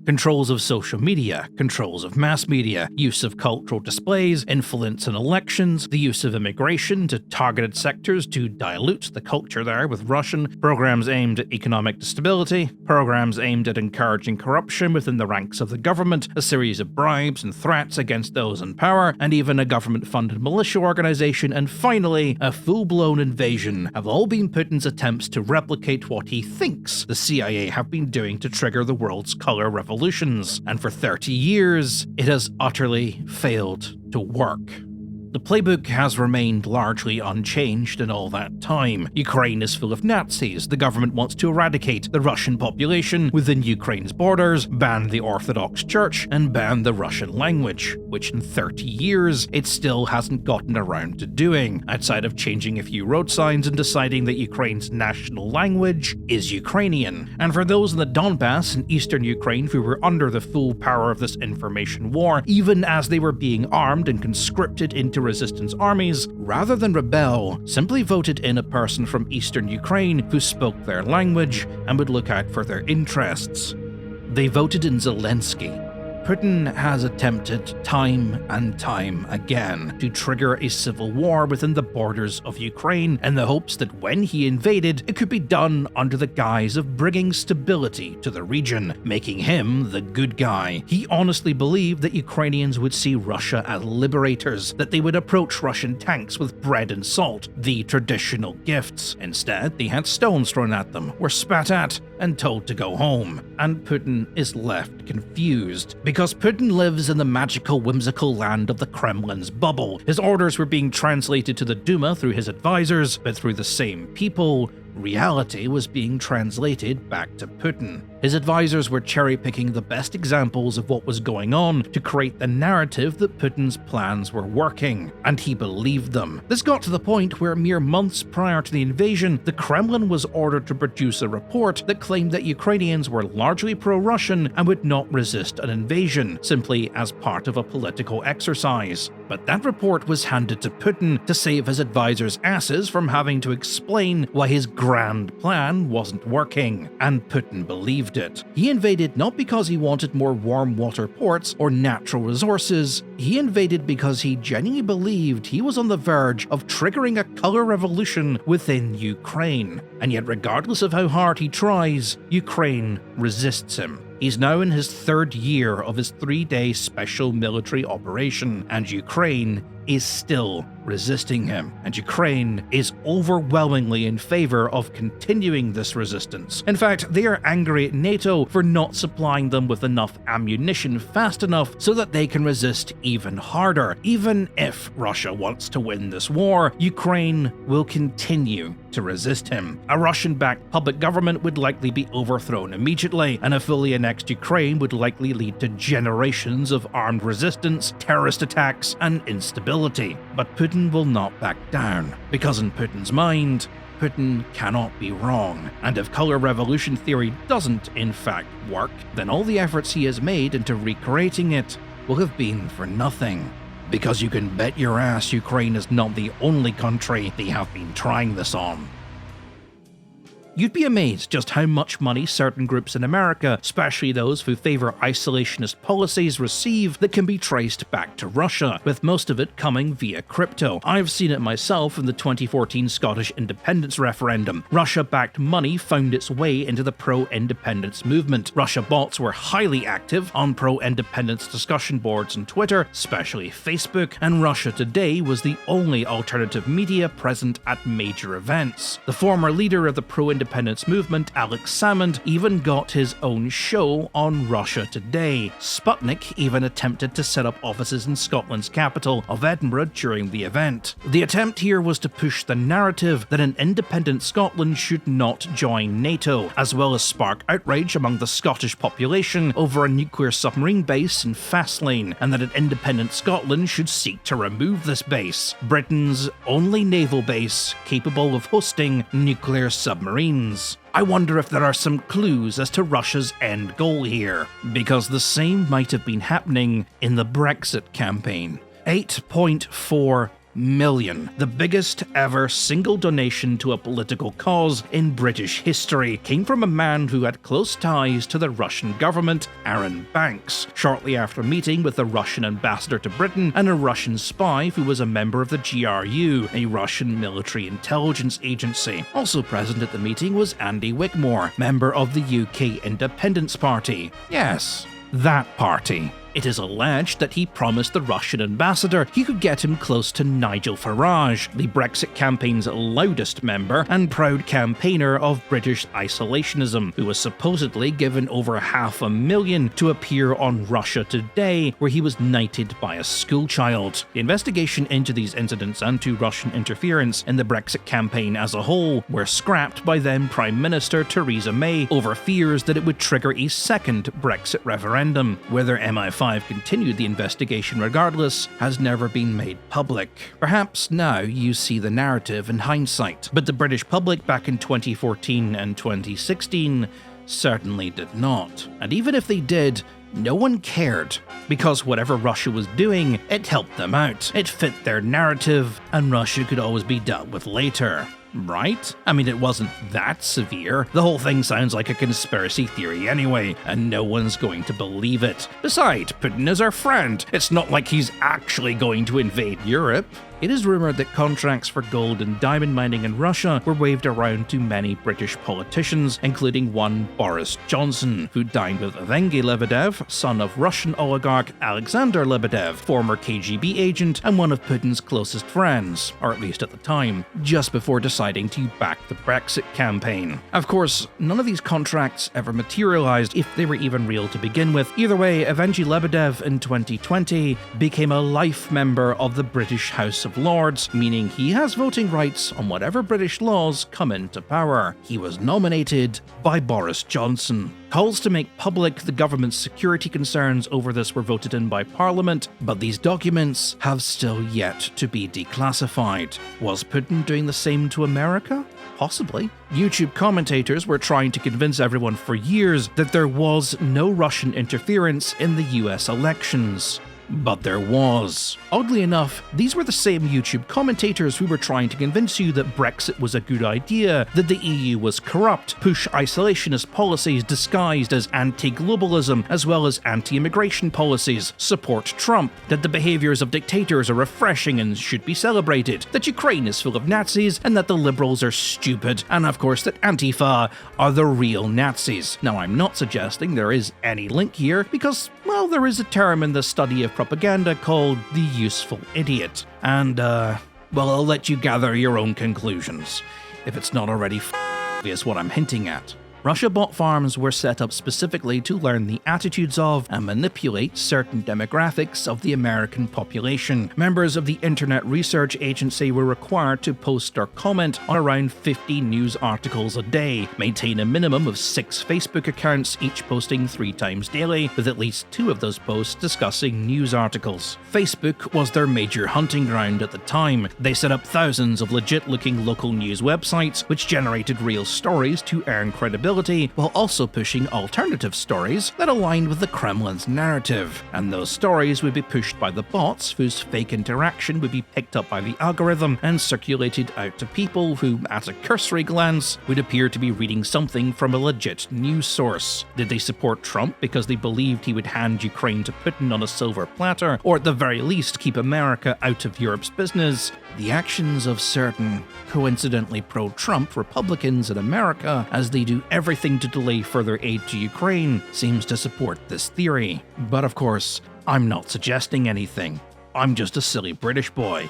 Controls of social media, controls of mass media, use of cultural displays, influence in elections, the use of immigration to targeted sectors to dilute the culture there with Russian, programs aimed at economic stability, programs aimed at encouraging corruption within the ranks of the government, a series of bribes and threats against those in power, and even a government-funded militia organization, and finally, a full-blown invasion have all been Putin's attempts to replicate what he thinks the CIA have been doing to trigger the world's color revolutions, and for 30 years, it has utterly failed to work. The playbook has remained largely unchanged in all that time. Ukraine is full of Nazis. The government wants to eradicate the Russian population within Ukraine's borders, ban the Orthodox Church, and ban the Russian language, which in 30 years it still hasn't gotten around to doing, outside of changing a few road signs and deciding that Ukraine's national language is Ukrainian. And for those in the Donbass and eastern Ukraine who were under the full power of this information war, even as they were being armed and conscripted into resistance armies, rather than rebel, simply voted in a person from eastern Ukraine who spoke their language and would look out for their interests. They voted in Zelensky. Putin has attempted time and time again to trigger a civil war within the borders of Ukraine in the hopes that when he invaded, it could be done under the guise of bringing stability to the region, making him the good guy. He honestly believed that Ukrainians would see Russia as liberators, that they would approach Russian tanks with bread and salt, the traditional gifts. Instead, they had stones thrown at them, were spat at, and told to go home. And Putin is left confused. Because Putin lives in the magical, whimsical land of the Kremlin's bubble. His orders were being translated to the Duma through his advisors, but through the same people, reality was being translated back to Putin. His advisors were cherry-picking the best examples of what was going on to create the narrative that Putin's plans were working, and he believed them. This got to the point where mere months prior to the invasion, the Kremlin was ordered to produce a report that claimed that Ukrainians were largely pro-Russian and would not resist an invasion, simply as part of a political exercise. But that report was handed to Putin to save his advisors' asses from having to explain why his grand plan wasn't working, and Putin believed it. He invaded not because he wanted more warm water ports or natural resources. He invaded because he genuinely believed he was on the verge of triggering a color revolution within Ukraine. And yet, regardless of how hard he tries, Ukraine resists him. He's now in his third year of his 3-day special military operation, and Ukraine is still resisting him, and Ukraine is overwhelmingly in favor of continuing this resistance. In fact, they are angry at NATO for not supplying them with enough ammunition fast enough so that they can resist even harder. Even if Russia wants to win this war, Ukraine will continue to resist him. A Russian-backed puppet government would likely be overthrown immediately, and a fully annexed Ukraine would likely lead to generations of armed resistance, terrorist attacks, and instability. But Putin will not back down, because in Putin's mind, Putin cannot be wrong. And if color revolution theory doesn't in fact work, then all the efforts he has made into recreating it will have been for nothing. Because you can bet your ass Ukraine is not the only country they have been trying this on. You'd be amazed just how much money certain groups in America, especially those who favor isolationist policies, receive that can be traced back to Russia, with most of it coming via crypto. I've seen it myself in the 2014 Scottish independence referendum. Russia-backed money found its way into the pro-independence movement. Russia bots were highly active on pro-independence discussion boards on Twitter, especially Facebook, and Russia Today was the only alternative media present at major events. The former leader of the pro-independence movement, Alex Salmond, even got his own show on Russia Today. Sputnik even attempted to set up offices in Scotland's capital of Edinburgh during the event. The attempt here was to push the narrative that an independent Scotland should not join NATO, as well as spark outrage among the Scottish population over a nuclear submarine base in Fastlane, and that an independent Scotland should seek to remove this base, Britain's only naval base capable of hosting nuclear submarines. I wonder if there are some clues as to Russia's end goal here, because the same might have been happening in the Brexit campaign. 8.4 million, the biggest ever single donation to a political cause in British history, came from a man who had close ties to the Russian government, Aaron Banks, shortly after meeting with the Russian ambassador to Britain and a Russian spy who was a member of the GRU, a Russian military intelligence agency. Also present at the meeting was Andy Wigmore, member of the UK Independence Party. Yes, that party. It is alleged that he promised the Russian ambassador he could get him close to Nigel Farage, the Brexit campaign's loudest member and proud campaigner of British isolationism, who was supposedly given over $500,000 to appear on Russia Today, where he was knighted by a schoolchild. The investigation into these incidents and to Russian interference in the Brexit campaign as a whole were scrapped by then Prime Minister Theresa May over fears that it would trigger a second Brexit referendum. Whether MI5 continued the investigation regardless has never been made public. Perhaps now you see the narrative in hindsight, but the British public back in 2014 and 2016 certainly did not. And even if they did, no one cared, because whatever Russia was doing, it helped them out. It fit their narrative, and Russia could always be dealt with later. Right? I mean, it wasn't that severe. The whole thing sounds like a conspiracy theory anyway, and no one's going to believe it. Besides, Putin is our friend. It's not like he's actually going to invade Europe. It is rumored that contracts for gold and diamond mining in Russia were waved around to many British politicians, including one Boris Johnson, who dined with Evgeny Lebedev, son of Russian oligarch Alexander Lebedev, former KGB agent and one of Putin's closest friends, or at least at the time, just before deciding to back the Brexit campaign. Of course, none of these contracts ever materialized, if they were even real to begin with. Either way, Evgeny Lebedev in 2020 became a life member of the British House of Lords, meaning he has voting rights on whatever British laws come into power. He was nominated by Boris Johnson. Calls to make public the government's security concerns over this were voted in by Parliament, but these documents have still yet to be declassified. Was Putin doing the same to America? Possibly. YouTube commentators were trying to convince everyone for years that there was no Russian interference in the US elections. But there was. Oddly enough, these were the same YouTube commentators who were trying to convince you that Brexit was a good idea, that the EU was corrupt, push isolationist policies disguised as anti-globalism as well as anti-immigration policies, support Trump, that the behaviors of dictators are refreshing and should be celebrated, that Ukraine is full of Nazis and that the liberals are stupid, and of course that Antifa are the real Nazis. Now, I'm not suggesting there is any link here because, well, there is a term in the study of propaganda called the useful idiot. And, well, I'll let you gather your own conclusions, if it's not already obvious what I'm hinting at. Russia bot farms were set up specifically to learn the attitudes of and manipulate certain demographics of the American population. Members of the Internet Research Agency were required to post or comment on around 50 news articles a day, maintain a minimum of 6 Facebook accounts, each posting 3 times daily, with at least 2 of those posts discussing news articles. Facebook was their major hunting ground at the time. They set up thousands of legit-looking local news websites, which generated real stories to earn credibility, while also pushing alternative stories that aligned with the Kremlin's narrative. And those stories would be pushed by the bots, whose fake interaction would be picked up by the algorithm and circulated out to people who, at a cursory glance, would appear to be reading something from a legit news source. Did they support Trump because they believed he would hand Ukraine to Putin on a silver platter, or at the very least keep America out of Europe's business? The actions of certain, coincidentally pro-Trump Republicans in America, as they do everything to delay further aid to Ukraine, seems to support this theory. But of course, I'm not suggesting anything. I'm just a silly British boy.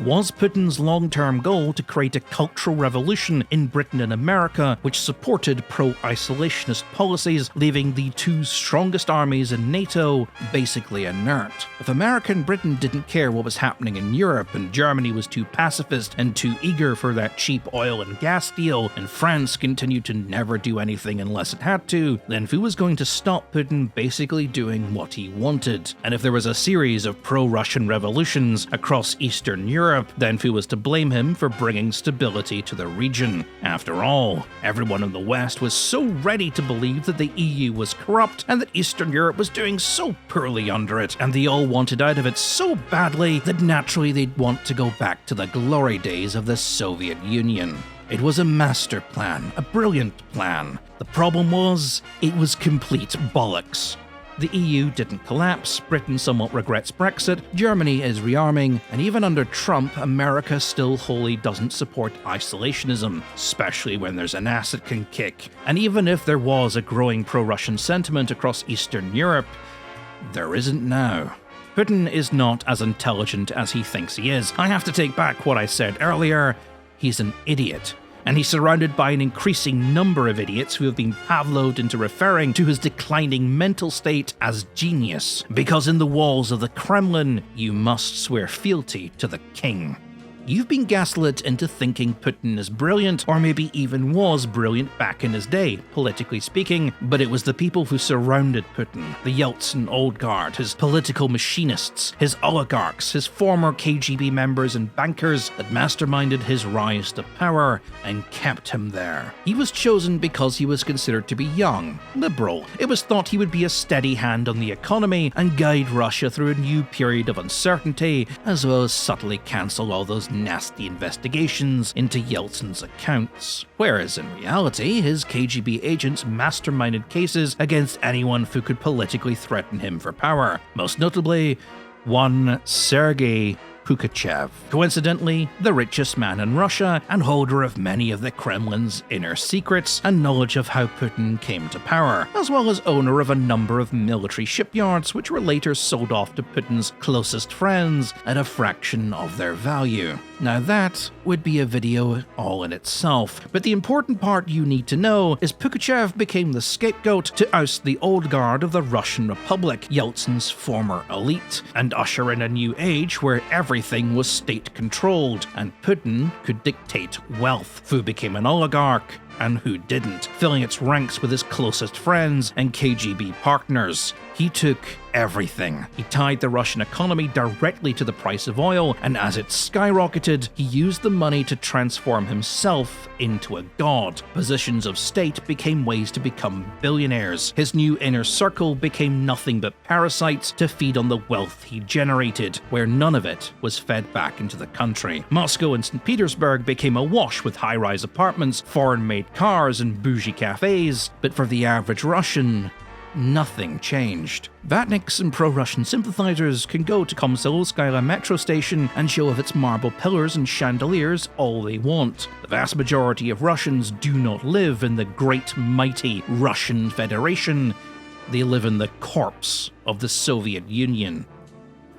Was Putin's long-term goal to create a cultural revolution in Britain and America which supported pro-isolationist policies, leaving the 2 strongest armies in NATO basically inert? If America and Britain didn't care what was happening in Europe, and Germany was too pacifist and too eager for that cheap oil and gas deal, and France continued to never do anything unless it had to, then who was going to stop Putin basically doing what he wanted? And if there was a series of pro-Russian revolutions across Eastern Europe, then who was to blame him for bringing stability to the region? After all, everyone in the West was so ready to believe that the EU was corrupt and that Eastern Europe was doing so poorly under it, and they all wanted out of it so badly that naturally they'd want to go back to the glory days of the Soviet Union. It was a master plan, a brilliant plan. The problem was, it was complete bollocks. The EU didn't collapse, Britain somewhat regrets Brexit, Germany is rearming, and even under Trump, America still wholly doesn't support isolationism, especially when there's an ass it can kick. And even if there was a growing pro-Russian sentiment across Eastern Europe, there isn't now. Putin is not as intelligent as he thinks he is. I have to take back what I said earlier. He's an idiot. And he's surrounded by an increasing number of idiots who have been Pavloved into referring to his declining mental state as genius, because in the walls of the Kremlin, you must swear fealty to the king. You've been gaslit into thinking Putin is brilliant, or maybe even was brilliant back in his day, politically speaking, but it was the people who surrounded Putin, the Yeltsin old guard, his political machinists, his oligarchs, his former KGB members and bankers that masterminded his rise to power and kept him there. He was chosen because he was considered to be young, liberal. It was thought he would be a steady hand on the economy and guide Russia through a new period of uncertainty, as well as subtly cancel all those nasty investigations into Yeltsin's accounts. Whereas in reality, his KGB agents masterminded cases against anyone who could politically threaten him for power, most notably one Sergei Pugachev, coincidentally the richest man in Russia and holder of many of the Kremlin's inner secrets and knowledge of how Putin came to power, as well as owner of a number of military shipyards which were later sold off to Putin's closest friends at a fraction of their value. Now that would be a video all in itself, but the important part you need to know is Pugachev became the scapegoat to oust the old guard of the Russian Republic, Yeltsin's former elite, and usher in a new age where everything was state-controlled, and Putin could dictate wealth, who became an oligarch and who didn't, filling its ranks with his closest friends and KGB partners. He took everything. He tied the Russian economy directly to the price of oil, and as it skyrocketed, he used the money to transform himself into a god. Positions of state became ways to become billionaires. His new inner circle became nothing but parasites to feed on the wealth he generated, where none of it was fed back into the country. Moscow and St. Petersburg became awash with high-rise apartments, foreign-made cars, and bougie cafes, but for the average Russian, nothing changed. Vatniks and pro-Russian sympathizers can go to Komsomolskaya metro station and show off its marble pillars and chandeliers all they want. The vast majority of Russians do not live in the great mighty Russian Federation. They live in the corpse of the Soviet Union.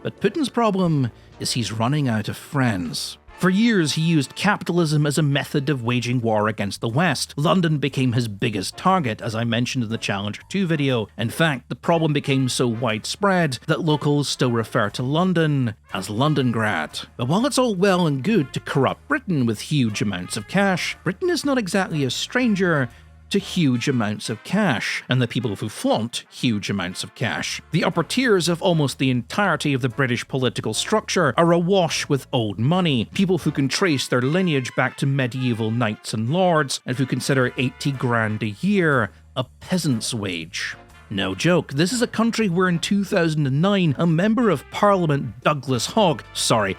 But Putin's problem is he's running out of friends. For years, he used capitalism as a method of waging war against the West. London became his biggest target, as I mentioned in the Challenger 2 video. In fact, the problem became so widespread that locals still refer to London as Londongrad. But while it's all well and good to corrupt Britain with huge amounts of cash, Britain is not exactly a stranger to huge amounts of cash, and the people who flaunt huge amounts of cash. The upper tiers of almost the entirety of the British political structure are awash with old money, people who can trace their lineage back to medieval knights and lords, and who consider 80 grand a year a peasant's wage. No joke, this is a country where in 2009, a Member of Parliament Douglas Hogg, 3rd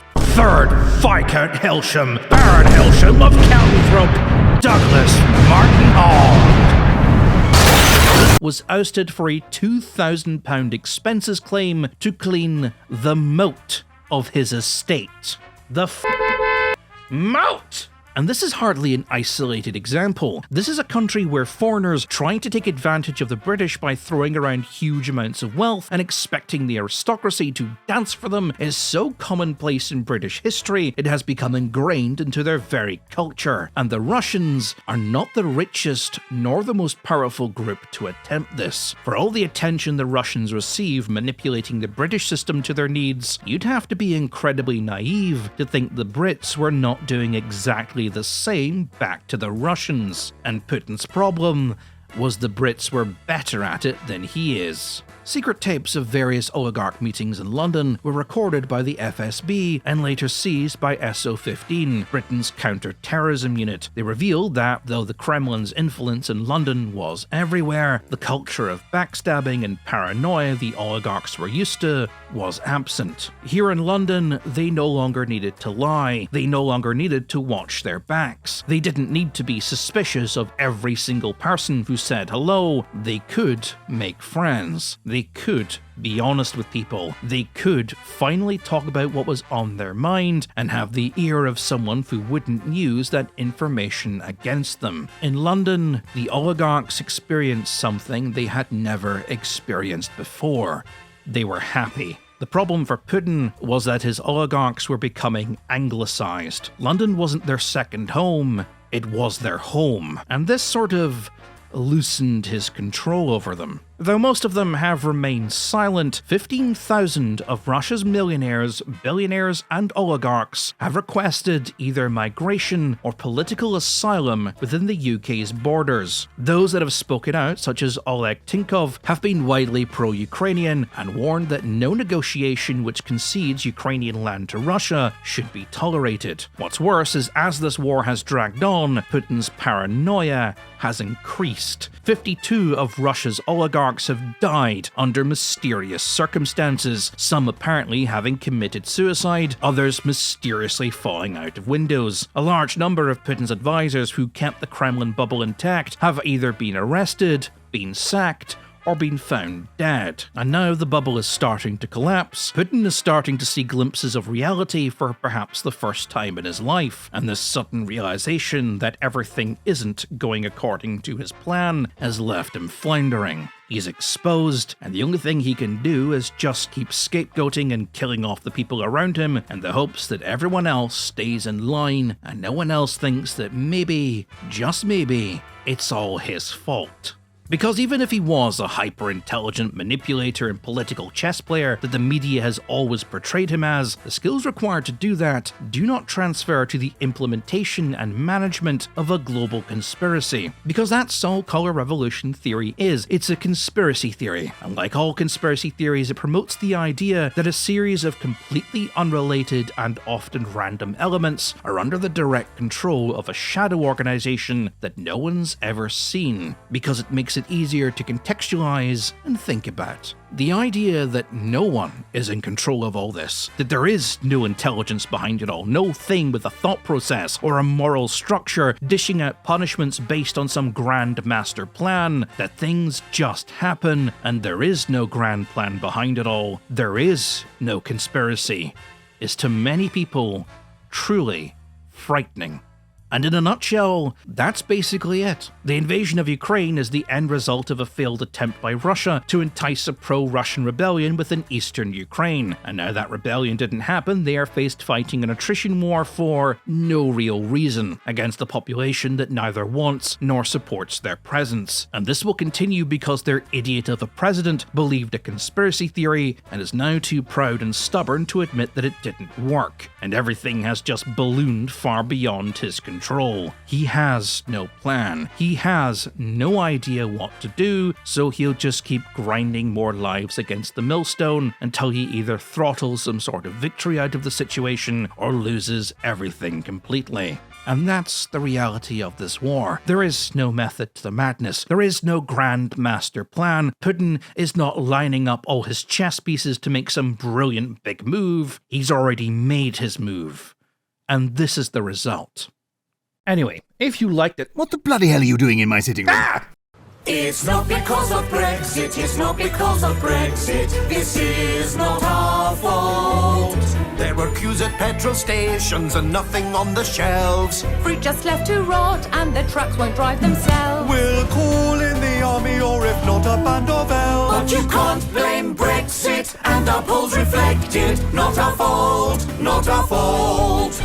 Viscount Helsham, Baron Helsham of Kelmthorpe, Douglas Martin Hogg, was ousted for a £2,000 expenses claim to clean the moat of his estate. The moat! And this is hardly an isolated example. This is a country where foreigners trying to take advantage of the British by throwing around huge amounts of wealth and expecting the aristocracy to dance for them is so commonplace in British history, it has become ingrained into their very culture. And the Russians are not the richest nor the most powerful group to attempt this. For all the attention the Russians receive manipulating the British system to their needs, you'd have to be incredibly naive to think the Brits were not doing exactly the same back to the Russians. And Putin's problem was the Brits were better at it than he is. Secret tapes of various oligarch meetings in London were recorded by the FSB and later seized by SO15, Britain's counter-terrorism unit. They revealed that, though the Kremlin's influence in London was everywhere, the culture of backstabbing and paranoia the oligarchs were used to was absent. Here in London, they no longer needed to lie. They no longer needed to watch their backs. They didn't need to be suspicious of every single person who said hello, they could make friends. They could be honest with people. They could finally talk about what was on their mind and have the ear of someone who wouldn't use that information against them. In London, the oligarchs experienced something they had never experienced before. They were happy. The problem for Putin was that his oligarchs were becoming anglicized. London wasn't their second home, it was their home. And this sort of loosened his control over them. Though most of them have remained silent, 15,000 of Russia's millionaires, billionaires, and oligarchs have requested either migration or political asylum within the UK's borders. Those that have spoken out, such as Oleg Tinkov, have been widely pro-Ukrainian and warned that no negotiation which concedes Ukrainian land to Russia should be tolerated. What's worse is, as this war has dragged on, Putin's paranoia has increased. 52 of Russia's oligarchs have died under mysterious circumstances, some apparently having committed suicide, others mysteriously falling out of windows. A large number of Putin's advisors who kept the Kremlin bubble intact have either been arrested, been sacked, or been found dead. And now the bubble is starting to collapse. Putin is starting to see glimpses of reality for perhaps the first time in his life, and this sudden realization that everything isn't going according to his plan has left him floundering. He's exposed, and the only thing he can do is just keep scapegoating and killing off the people around him in the hopes that everyone else stays in line and no one else thinks that maybe, just maybe, it's all his fault. Because even if he was a hyper-intelligent manipulator and political chess player that the media has always portrayed him as, the skills required to do that do not transfer to the implementation and management of a global conspiracy. Because that's all color revolution theory is. It's a conspiracy theory. And like all conspiracy theories, it promotes the idea that a series of completely unrelated and often random elements are under the direct control of a shadow organization that no one's ever seen. Because it makes it easier to contextualize and think about. The idea that no one is in control of all this, that there is no intelligence behind it all, no thing with a thought process or a moral structure dishing out punishments based on some grand master plan, that things just happen and there is no grand plan behind it all, there is no conspiracy, is to many people truly frightening. And in a nutshell, that's basically it. The invasion of Ukraine is the end result of a failed attempt by Russia to entice a pro-Russian rebellion within eastern Ukraine. And now that rebellion didn't happen, they are faced fighting an attrition war for no real reason against a population that neither wants nor supports their presence. And this will continue because their idiot of a president believed a conspiracy theory and is now too proud and stubborn to admit that it didn't work. And everything has just ballooned far beyond his control. He has no plan. He has no idea what to do, so he'll just keep grinding more lives against the millstone until he either throttles some sort of victory out of the situation or loses everything completely. And that's the reality of this war. There is no method to the madness. There is no grand master plan. Putin is not lining up all his chess pieces to make some brilliant big move. He's already made his move. And this is the result. Anyway, if you liked it... What the bloody hell are you doing in my sitting room? Ah! It's not because of Brexit, it's not because of Brexit, this is not our fault. There were queues at petrol stations and nothing on the shelves. Fruit just left to rot and the trucks won't drive themselves. We'll call in the army or if not a band of elves. But you can't blame Brexit and our polls reflect it. Not our fault, not our fault.